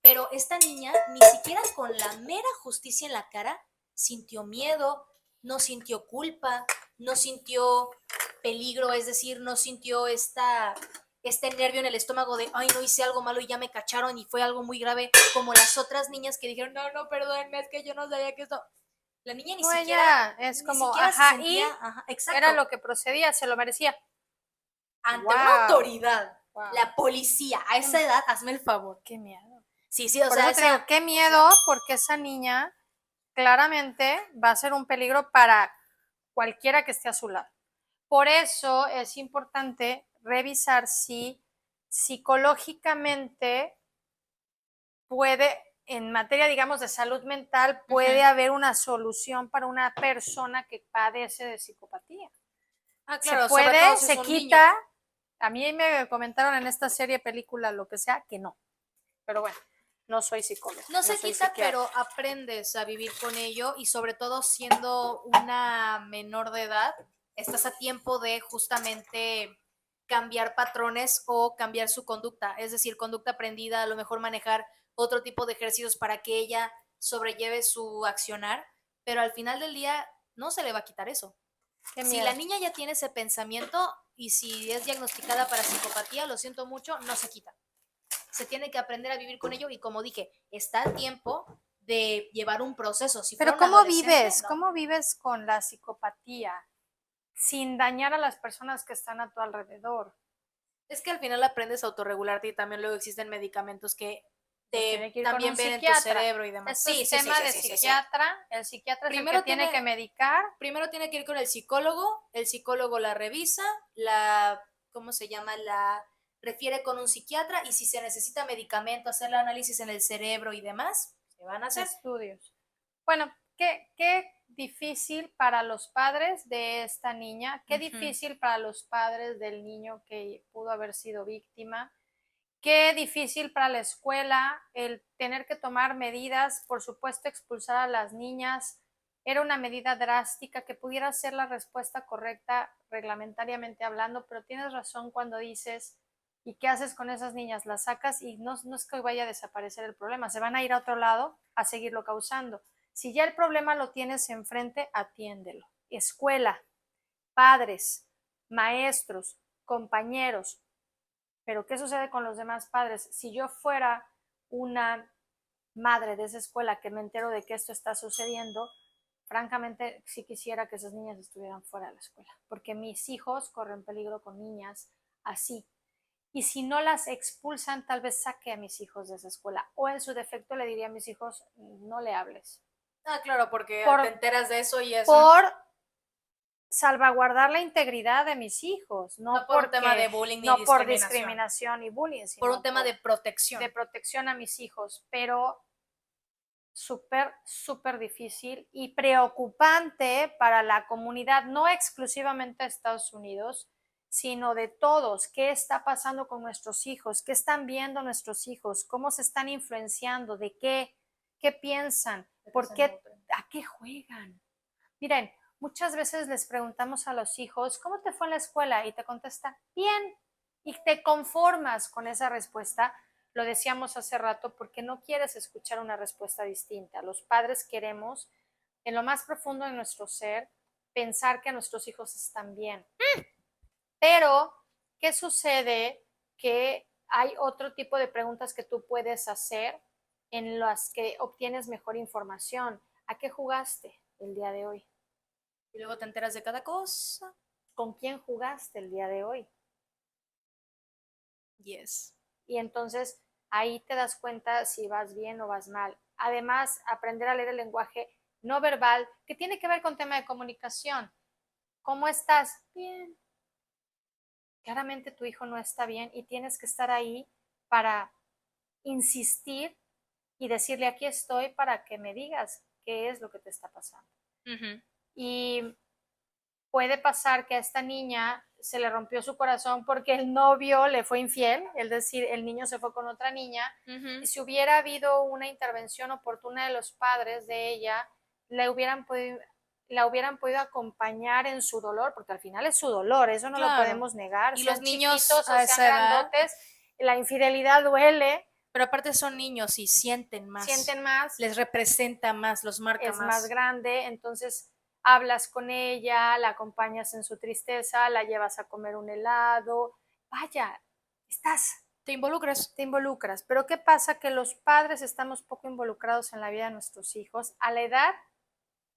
Pero esta niña, ni siquiera con la mera justicia en la cara, sintió miedo, no sintió culpa, no sintió peligro, es decir, no sintió este nervio en el estómago de, ay, no hice algo malo y ya me cacharon y fue algo muy grave, como las otras niñas que dijeron, no, perdónenme, es que yo no sabía que esto... La niña ni siquiera... Ella es ni como, siquiera ajá, se sentía, y ajá, exacto, era lo que procedía, se lo merecía. ante Wow. una autoridad, Wow. la policía, a esa edad, hazme el favor. Qué miedo. Sí, o Por sea, eso te digo, qué miedo, porque esa niña claramente va a ser un peligro para cualquiera que esté a su lado. Por eso es importante revisar si psicológicamente puede, en materia, digamos, de salud mental, puede haber una solución para una persona que padece de psicopatía. claro, se puede, sobre todo si se es un quita. niño. A mí me comentaron en esta serie, película, lo que sea, que no. Pero bueno, no soy psicóloga. No se soy quita, psiquiatra. pero aprendes a vivir con ello y sobre todo siendo una menor de edad, estás a tiempo de justamente cambiar patrones o cambiar su conducta, es decir, conducta aprendida, a lo mejor manejar otro tipo de ejercicios para que ella sobrelleve su accionar, pero al final del día no se le va a quitar eso. Si la niña ya tiene ese pensamiento y si es diagnosticada para psicopatía, lo siento mucho, no se quita. Se tiene que aprender a vivir con ello y como dije, está a tiempo de llevar un proceso. Si pero ¿cómo vives? No. ¿Cómo vives con la psicopatía sin dañar a las personas que están a tu alrededor? Es que al final aprendes a autorregularte y también luego existen medicamentos que también ven en tu cerebro y demás. Esto es tema de psiquiatra. El psiquiatra primero es el que tiene que medicar. Primero tiene que ir con el psicólogo la revisa, ¿cómo se llama? La refiere con un psiquiatra y si se necesita medicamento, hacer el análisis en el cerebro y demás, se van a hacer estudios. Bueno, qué difícil para los padres de esta niña, qué difícil para los padres del niño que pudo haber sido víctima, qué difícil para la escuela el tener que tomar medidas, por supuesto expulsar a las niñas, era una medida drástica que pudiera ser la respuesta correcta reglamentariamente hablando, pero tienes razón cuando dices, ¿y qué haces con esas niñas? Las sacas y no es que vaya a desaparecer el problema, se van a ir a otro lado a seguirlo causando. Si ya el problema lo tienes enfrente, atiéndelo. Escuela, padres, maestros, compañeros. Pero ¿qué sucede con los demás padres? Si yo fuera una madre de esa escuela que me entero de que esto está sucediendo, francamente sí quisiera que esas niñas estuvieran fuera de la escuela, porque mis hijos corren peligro con niñas así. Y si no las expulsan, tal vez saque a mis hijos de esa escuela. O en su defecto le diría a mis hijos, no le hables. claro, porque te enteras de eso y eso. Por salvaguardar la integridad de mis hijos, no por un tema de bullying ni no por discriminación y bullying, sino por un tema de protección. De protección a mis hijos, pero súper difícil y preocupante para la comunidad, no exclusivamente de Estados Unidos, sino de todos. ¿Qué está pasando con nuestros hijos? ¿Qué están viendo nuestros hijos? ¿Cómo se están influenciando? ¿De qué? ¿Qué piensan? ¿Por qué? ¿A qué juegan? Miren, muchas veces les preguntamos a los hijos, ¿cómo te fue en la escuela? Y te contesta, bien. Y te conformas con esa respuesta. Lo decíamos hace rato, porque no quieres escuchar una respuesta distinta. Los padres queremos, en lo más profundo de nuestro ser, pensar que nuestros hijos están bien. Pero, ¿qué sucede? Que hay otro tipo de preguntas que tú puedes hacer en las que obtienes mejor información. ¿A qué jugaste el día de hoy? Y luego te enteras de cada cosa. ¿Con quién jugaste el día de hoy? Yes. Y entonces ahí te das cuenta si vas bien o vas mal. Además, aprender a leer el lenguaje no verbal, que tiene que ver con tema de comunicación. ¿Cómo estás? Bien. Claramente tu hijo no está bien y tienes que estar ahí para insistir y decirle, aquí estoy para que me digas qué es lo que te está pasando. Uh-huh. Y puede pasar que a esta niña se le rompió su corazón porque el novio le fue infiel, es decir, el niño se fue con otra niña, y si hubiera habido una intervención oportuna de los padres de ella, la hubieran podido acompañar en su dolor, porque al final es su dolor, eso no lo podemos negar, y sean los niños chiquitos a o esa sean edad, grandotes, la infidelidad duele, pero aparte son niños y sienten más, les representa más, los marca es más grande, entonces hablas con ella, la acompañas en su tristeza, la llevas a comer un helado, vaya, te involucras. Pero ¿qué pasa? Que los padres estamos poco involucrados en la vida de nuestros hijos a la edad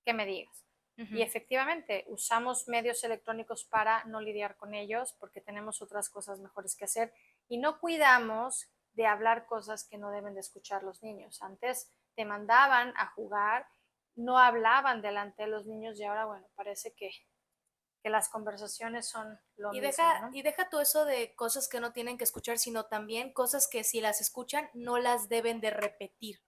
que me digas. Y efectivamente, usamos medios electrónicos para no lidiar con ellos porque tenemos otras cosas mejores que hacer y no cuidamos de hablar cosas que no deben de escuchar los niños. Antes te mandaban a jugar, no hablaban delante de los niños y ahora, bueno, parece que las conversaciones son lo mismo, ¿no? Y deja todo eso de cosas que no tienen que escuchar, sino también cosas que si las escuchan no las deben de repetir.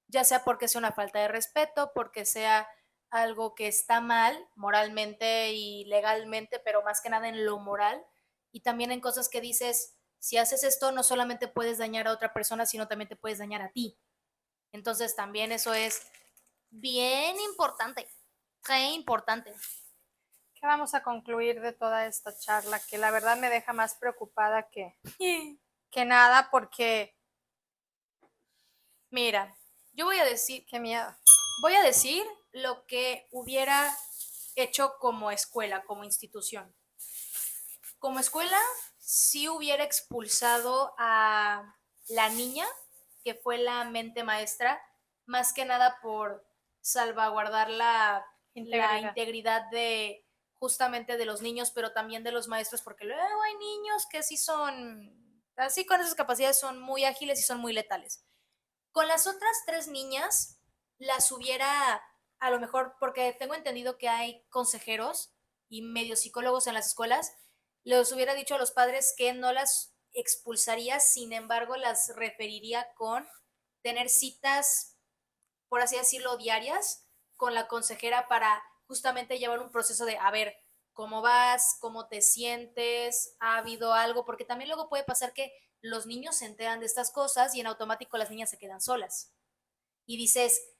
Ya sea porque sea una falta de respeto, porque sea algo que está mal moralmente y legalmente, pero más que nada en lo moral. Y también en cosas que dices, si haces esto no solamente puedes dañar a otra persona, sino también te puedes dañar a ti. Entonces también eso es bien importante, re importante. ¿Qué vamos a concluir de toda esta charla? Que la verdad me deja más preocupada que nada, porque mira, yo voy a decir, qué miedo. Voy a decir lo que hubiera hecho como escuela, como institución. Como escuela, sí hubiera expulsado a la niña, que fue la mente maestra, más que nada por salvaguardar la integridad de justamente de los niños, pero también de los maestros, porque luego hay niños que sí son, así con esas capacidades son muy ágiles y son muy letales. Con las otras 3 niñas las hubiera, a lo mejor, porque tengo entendido que hay consejeros y medio psicólogos en las escuelas, les hubiera dicho a los padres que no las expulsaría, sin embargo, las referiría con tener citas, por así decirlo, diarias con la consejera para justamente llevar un proceso de, a ver, ¿cómo vas? ¿Cómo te sientes? ¿Ha habido algo? Porque también luego puede pasar que los niños se enteran de estas cosas y en automático las niñas se quedan solas. Y dices,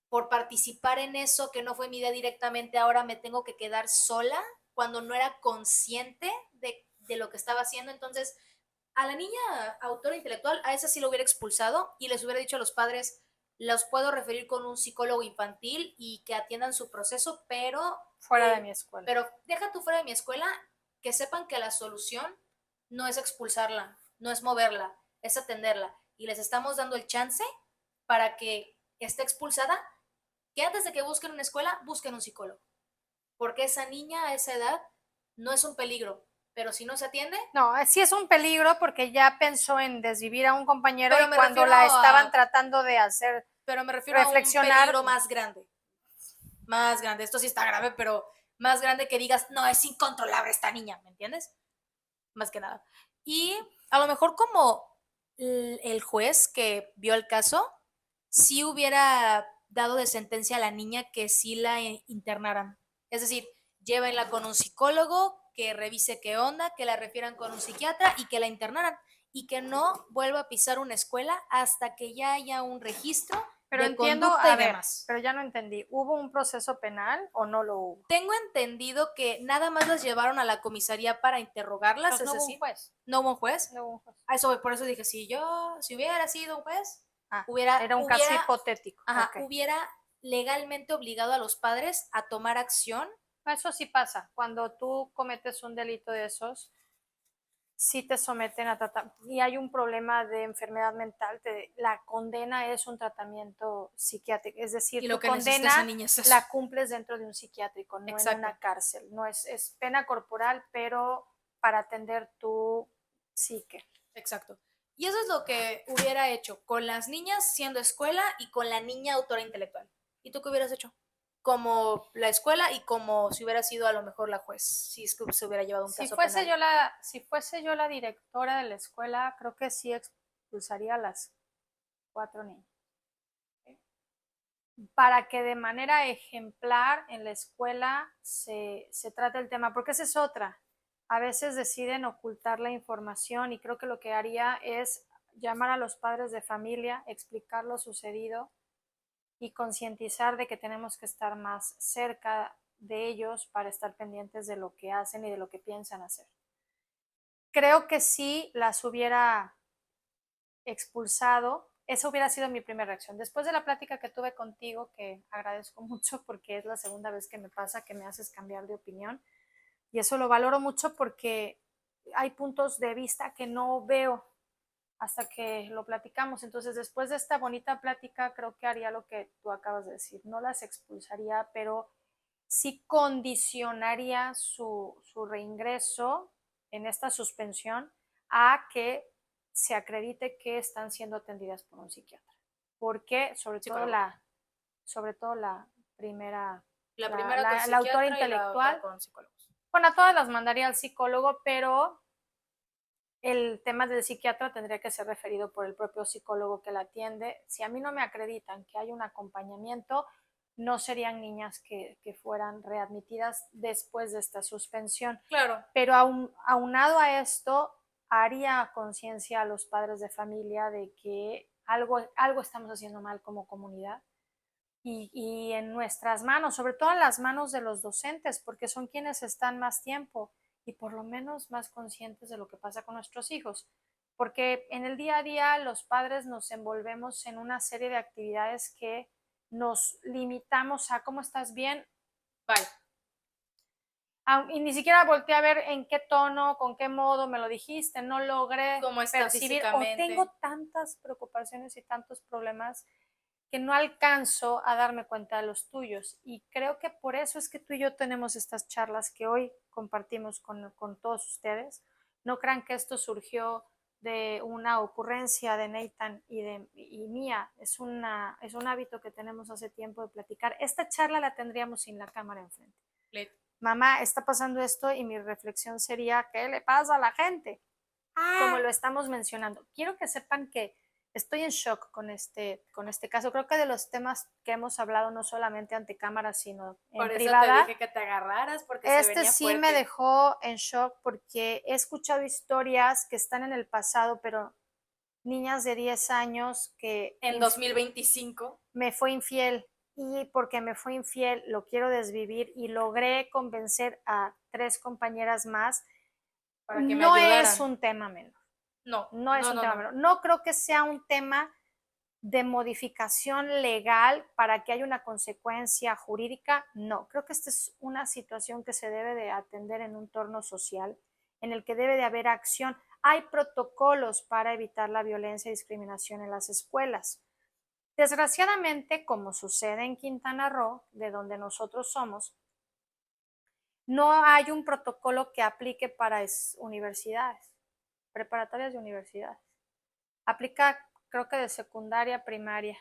por participar en eso que no fue mi idea directamente, ahora me tengo que quedar sola cuando no era consciente de lo que estaba haciendo. Entonces, a la niña autora intelectual, a esa sí lo hubiera expulsado y les hubiera dicho a los padres, los puedo referir con un psicólogo infantil y que atiendan su proceso, pero fuera de mi escuela. Pero deja tú fuera de mi escuela, que sepan que la solución no es expulsarla, no es moverla, es atenderla. Y les estamos dando el chance para que esté expulsada, que antes de que busquen una escuela, busquen un psicólogo. Porque esa niña a esa edad no es un peligro, pero si no se atiende... No, sí es un peligro porque ya pensó en desvivir a un compañero y cuando la estaban tratando de hacer pero me refiero reflexionar, a un peligro más grande. Más grande. Esto sí está grave, pero más grande que digas, no, es incontrolable esta niña, ¿me entiendes? Más que nada. Y a lo mejor como el juez que vio el caso, sí hubiera dado de sentencia a la niña que sí la internaran. Es decir, llévenla con un psicólogo, que revise qué onda, que la refieran con un psiquiatra y que la internaran. Y que no vuelva a pisar una escuela hasta que ya haya un registro Pero de entiendo, conducta a y ver, demás. pero ya no entendí. ¿Hubo un proceso penal o no lo hubo? Tengo entendido que nada más las llevaron a la comisaría para interrogarlas, Entonces es no hubo un decir, juez. no hubo un juez. No hubo un juez. A eso voy, por eso dije, si hubiera sido un juez, Ah, hubiera, era un caso hubiera, hipotético. ajá, Ok. hubiera legalmente obligado a los padres a tomar acción. Eso sí pasa. Cuando tú cometes un delito de esos, sí te someten a tratar y hay un problema de enfermedad mental. La condena es un tratamiento psiquiátrico. Es decir, Y lo tu que necesita esa condena niña es eso. la cumples dentro de un psiquiátrico, no en Exacto. una cárcel. No es pena corporal, pero para atender tu psique. Exacto. Y eso es lo que hubiera hecho con las niñas siendo escuela y con la niña autora intelectual. ¿Y tú qué hubieras hecho? Como la escuela y como si hubiera sido a lo mejor la juez, si es que se hubiera llevado un caso penal. Si fuese yo la directora de la escuela, creo que sí expulsaría a las 4 niñas. Para que de manera ejemplar en la escuela se trate el tema, porque esa es otra. A veces deciden ocultar la información y creo que lo que haría es llamar a los padres de familia, explicar lo sucedido y concientizar de que tenemos que estar más cerca de ellos para estar pendientes de lo que hacen y de lo que piensan hacer. Creo que sí las hubiera expulsado. Esa hubiera sido mi primera reacción. Después de la plática que tuve contigo, que agradezco mucho porque es la segunda vez que me pasa, que me haces cambiar de opinión, y eso lo valoro mucho porque hay puntos de vista que no veo hasta que lo platicamos. Entonces, después de esta bonita plática, creo que haría lo que tú acabas de decir. No las expulsaría, pero sí condicionaría su reingreso en esta suspensión a que se acredite que están siendo atendidas por un psiquiatra. Porque sobre todo la primera, La primera con la autora psiquiatra y la intelectual, otra con psicólogos. bueno, a todas las mandaría al psicólogo, pero el tema del psiquiatra tendría que ser referido por el propio psicólogo que la atiende. Si a mí no me acreditan que hay un acompañamiento, no serían niñas que fueran readmitidas después de esta suspensión. Claro. Pero aunado a esto, haría conciencia a los padres de familia de que algo estamos haciendo mal como comunidad y en nuestras manos, sobre todo en las manos de los docentes, porque son quienes están más tiempo y por lo menos más conscientes de lo que pasa con nuestros hijos. Porque en el día a día los padres nos envolvemos en una serie de actividades que nos limitamos a cómo estás bien, Bye. y ni siquiera volteé a ver en qué tono, con qué modo me lo dijiste, no logré Cómo está percibir físicamente. o tengo tantas preocupaciones y tantos problemas que no alcanzo a darme cuenta de los tuyos. Y creo que por eso es que tú y yo tenemos estas charlas que hoy compartimos con todos ustedes. No crean que esto surgió de una ocurrencia de Nathan y mía, es un hábito que tenemos hace tiempo de platicar. Esta charla la tendríamos sin la cámara enfrente. Mamá, está pasando esto y mi reflexión sería, ¿qué le pasa a la gente? Como lo estamos mencionando. Quiero que sepan que estoy en shock con este caso. Creo que de los temas que hemos hablado, no solamente ante cámara, sino en Por eso privada, te dije que te agarraras porque se venía sí fuerte. me dejó en shock porque he escuchado historias que están en el pasado, pero niñas de 10 años que En 2025. me fue infiel y porque me fue infiel lo quiero desvivir y logré convencer a 3 compañeras más. Para que me No ayudaran. es un tema menor. No. No es un tema menor. No creo que sea un tema de modificación legal para que haya una consecuencia jurídica. No, creo que esta es una situación que se debe de atender en un entorno social en el que debe de haber acción. Hay protocolos para evitar la violencia y discriminación en las escuelas. Desgraciadamente, como sucede en Quintana Roo, de donde nosotros somos, no hay un protocolo que aplique para universidades, preparatorias y universidades. Aplica, creo que de secundaria, primaria.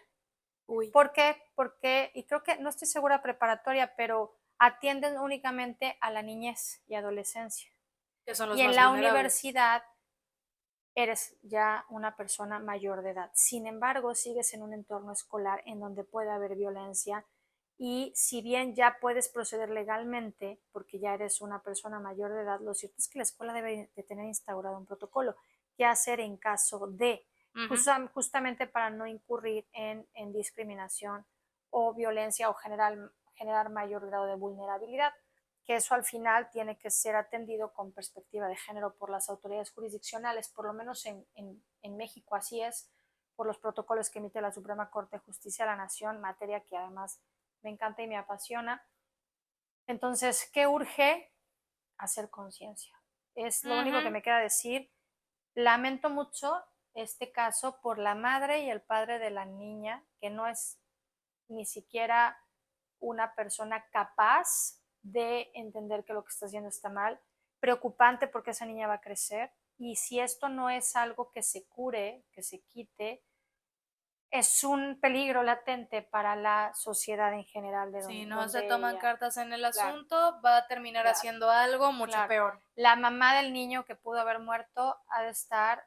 Uy. ¿Por qué? Porque, y creo que no estoy segura preparatoria, pero atienden únicamente a la niñez y adolescencia. Que son los Y en más la vulnerables. universidad eres ya una persona mayor de edad. Sin embargo, sigues en un entorno escolar en donde puede haber violencia y si bien ya puedes proceder legalmente porque ya eres una persona mayor de edad, lo cierto es que la escuela debe de tener instaurado un protocolo. ¿Qué hacer en caso de? justamente para no incurrir en discriminación o violencia o generar mayor grado de vulnerabilidad, que eso al final tiene que ser atendido con perspectiva de género por las autoridades jurisdiccionales, por lo menos en México así es, por los protocolos que emite la Suprema Corte de Justicia de la Nación, materia que además me encanta y me apasiona. Entonces, ¿qué urge? Hacer conciencia. Es lo único que me queda decir. Lamento mucho este caso por la madre y el padre de la niña, que no es ni siquiera una persona capaz de entender que lo que está haciendo está mal. Preocupante porque esa niña va a crecer. Y si esto no es algo que se cure, que se quite, es un peligro latente para la sociedad en general. Si no se toman cartas en el claro, asunto, va a terminar haciendo algo mucho peor. La mamá del niño que pudo haber muerto ha de estar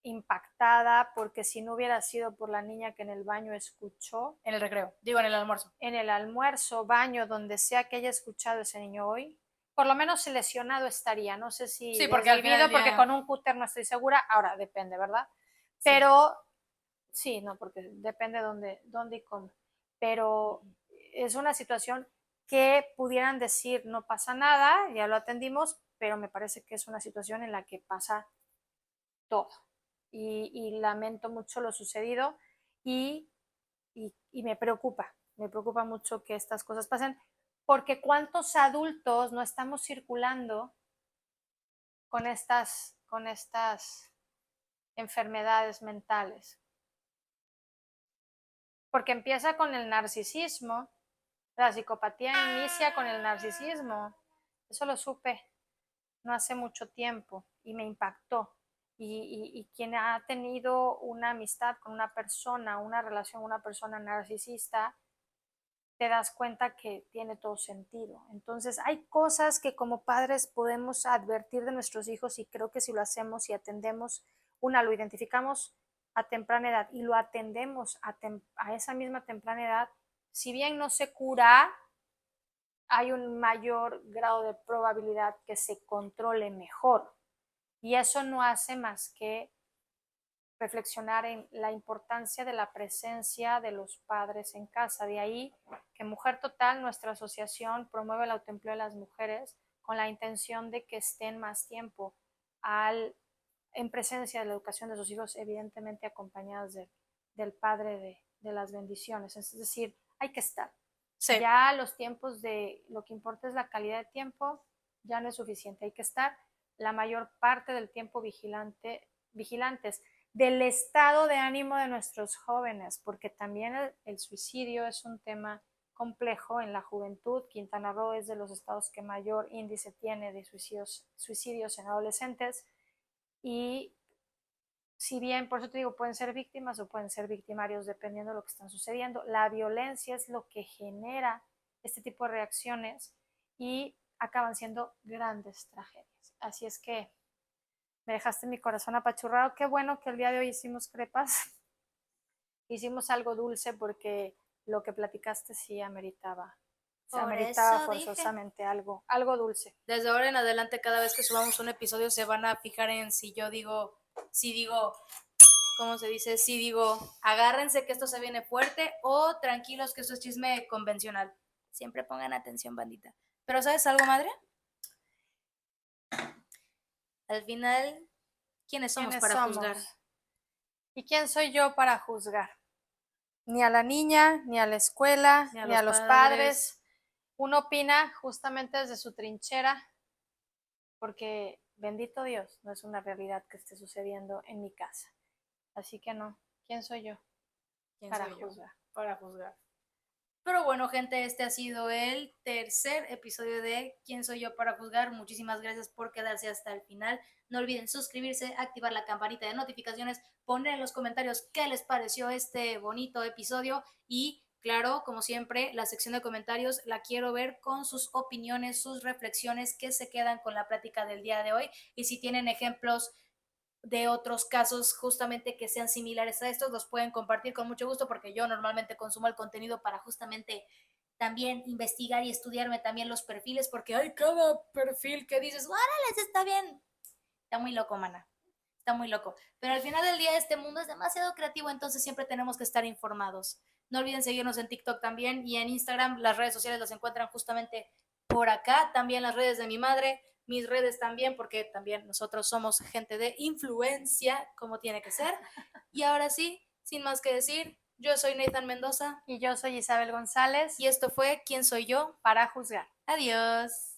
impactada porque si no hubiera sido por la niña que en el baño escuchó. En el recreo, digo en el almuerzo. En el almuerzo, baño, donde sea que haya escuchado ese niño hoy, por lo menos lesionado estaría. No sé si sí, porque al final porque con un cúter no estoy segura. Ahora depende, ¿verdad? Sí. Pero sí, no, porque depende dónde y cómo. Pero es una situación que pudieran decir no pasa nada, ya lo atendimos, pero me parece que es una situación en la que pasa todo. Y lamento mucho lo sucedido y me preocupa mucho que estas cosas pasen, porque cuántos adultos no estamos circulando con estas enfermedades mentales. Porque empieza con el narcisismo, la psicopatía inicia con el narcisismo. Eso lo supe no hace mucho tiempo y me impactó. Y quien ha tenido una amistad con una persona, una relación con una persona narcisista, te das cuenta que tiene todo sentido. Entonces hay cosas que como padres podemos advertir de nuestros hijos y creo que si lo hacemos y atendemos, lo identificamos a temprana edad y lo atendemos a esa misma temprana edad, si bien no se cura, hay un mayor grado de probabilidad que se controle mejor. Y eso no hace más que reflexionar en la importancia de la presencia de los padres en casa. De ahí que Mujer Total, nuestra asociación, promueve el autoempleo de las mujeres con la intención de que estén más tiempo en presencia de la educación de sus hijos, evidentemente acompañados del padre de las bendiciones. Es decir, hay que estar. Sí. Ya los tiempos lo que importa es la calidad de tiempo, ya no es suficiente, hay que estar la mayor parte del tiempo vigilantes del estado de ánimo de nuestros jóvenes, porque también el suicidio es un tema complejo en la juventud. Quintana Roo es de los estados que mayor índice tiene de suicidios en adolescentes y si bien, por eso te digo, pueden ser víctimas o pueden ser victimarios dependiendo de lo que está sucediendo. La violencia es lo que genera este tipo de reacciones y acaban siendo grandes tragedias. Así es que me dejaste mi corazón apachurrado. Qué bueno que el día de hoy hicimos crepas. Hicimos algo dulce porque lo que platicaste sí ameritaba. Se ameritaba forzosamente algo dulce. Desde ahora en adelante, cada vez que subamos un episodio, se van a fijar en si yo digo, ¿cómo se dice? Si digo, agárrense que esto se viene fuerte o tranquilos que esto es chisme convencional. Siempre pongan atención, bandita. Pero ¿sabes algo, madre? Al final, ¿quiénes somos para juzgar? ¿Y quién soy yo para juzgar? Ni a la niña, ni a la escuela, ni a los padres. Uno opina justamente desde su trinchera, porque bendito Dios, no es una realidad que esté sucediendo en mi casa. Así que no, ¿quién soy yo para juzgar? Para juzgar. Pero bueno, gente, este ha sido el tercer episodio de ¿Quién soy yo para juzgar? Muchísimas gracias por quedarse hasta el final. No olviden suscribirse, activar la campanita de notificaciones, poner en los comentarios qué les pareció este bonito episodio y, claro, como siempre, la sección de comentarios la quiero ver con sus opiniones, sus reflexiones que se quedan con la plática del día de hoy y si tienen ejemplos de otros casos justamente que sean similares a estos, los pueden compartir con mucho gusto porque yo normalmente consumo el contenido para justamente también investigar y estudiarme también los perfiles porque hay cada perfil que dices, ¡órale, está bien! Está muy loco, mana. Está muy loco. Pero al final del día este mundo es demasiado creativo, entonces siempre tenemos que estar informados. No olviden seguirnos en TikTok también y en Instagram. Las redes sociales las encuentran justamente por acá. También las redes de mi madre, mis redes también, porque también nosotros somos gente de influencia, como tiene que ser. Y ahora sí, sin más que decir, yo soy Nathan Mendoza. Y yo soy Isabel González. Y esto fue ¿Quién soy yo? Para juzgar. Adiós.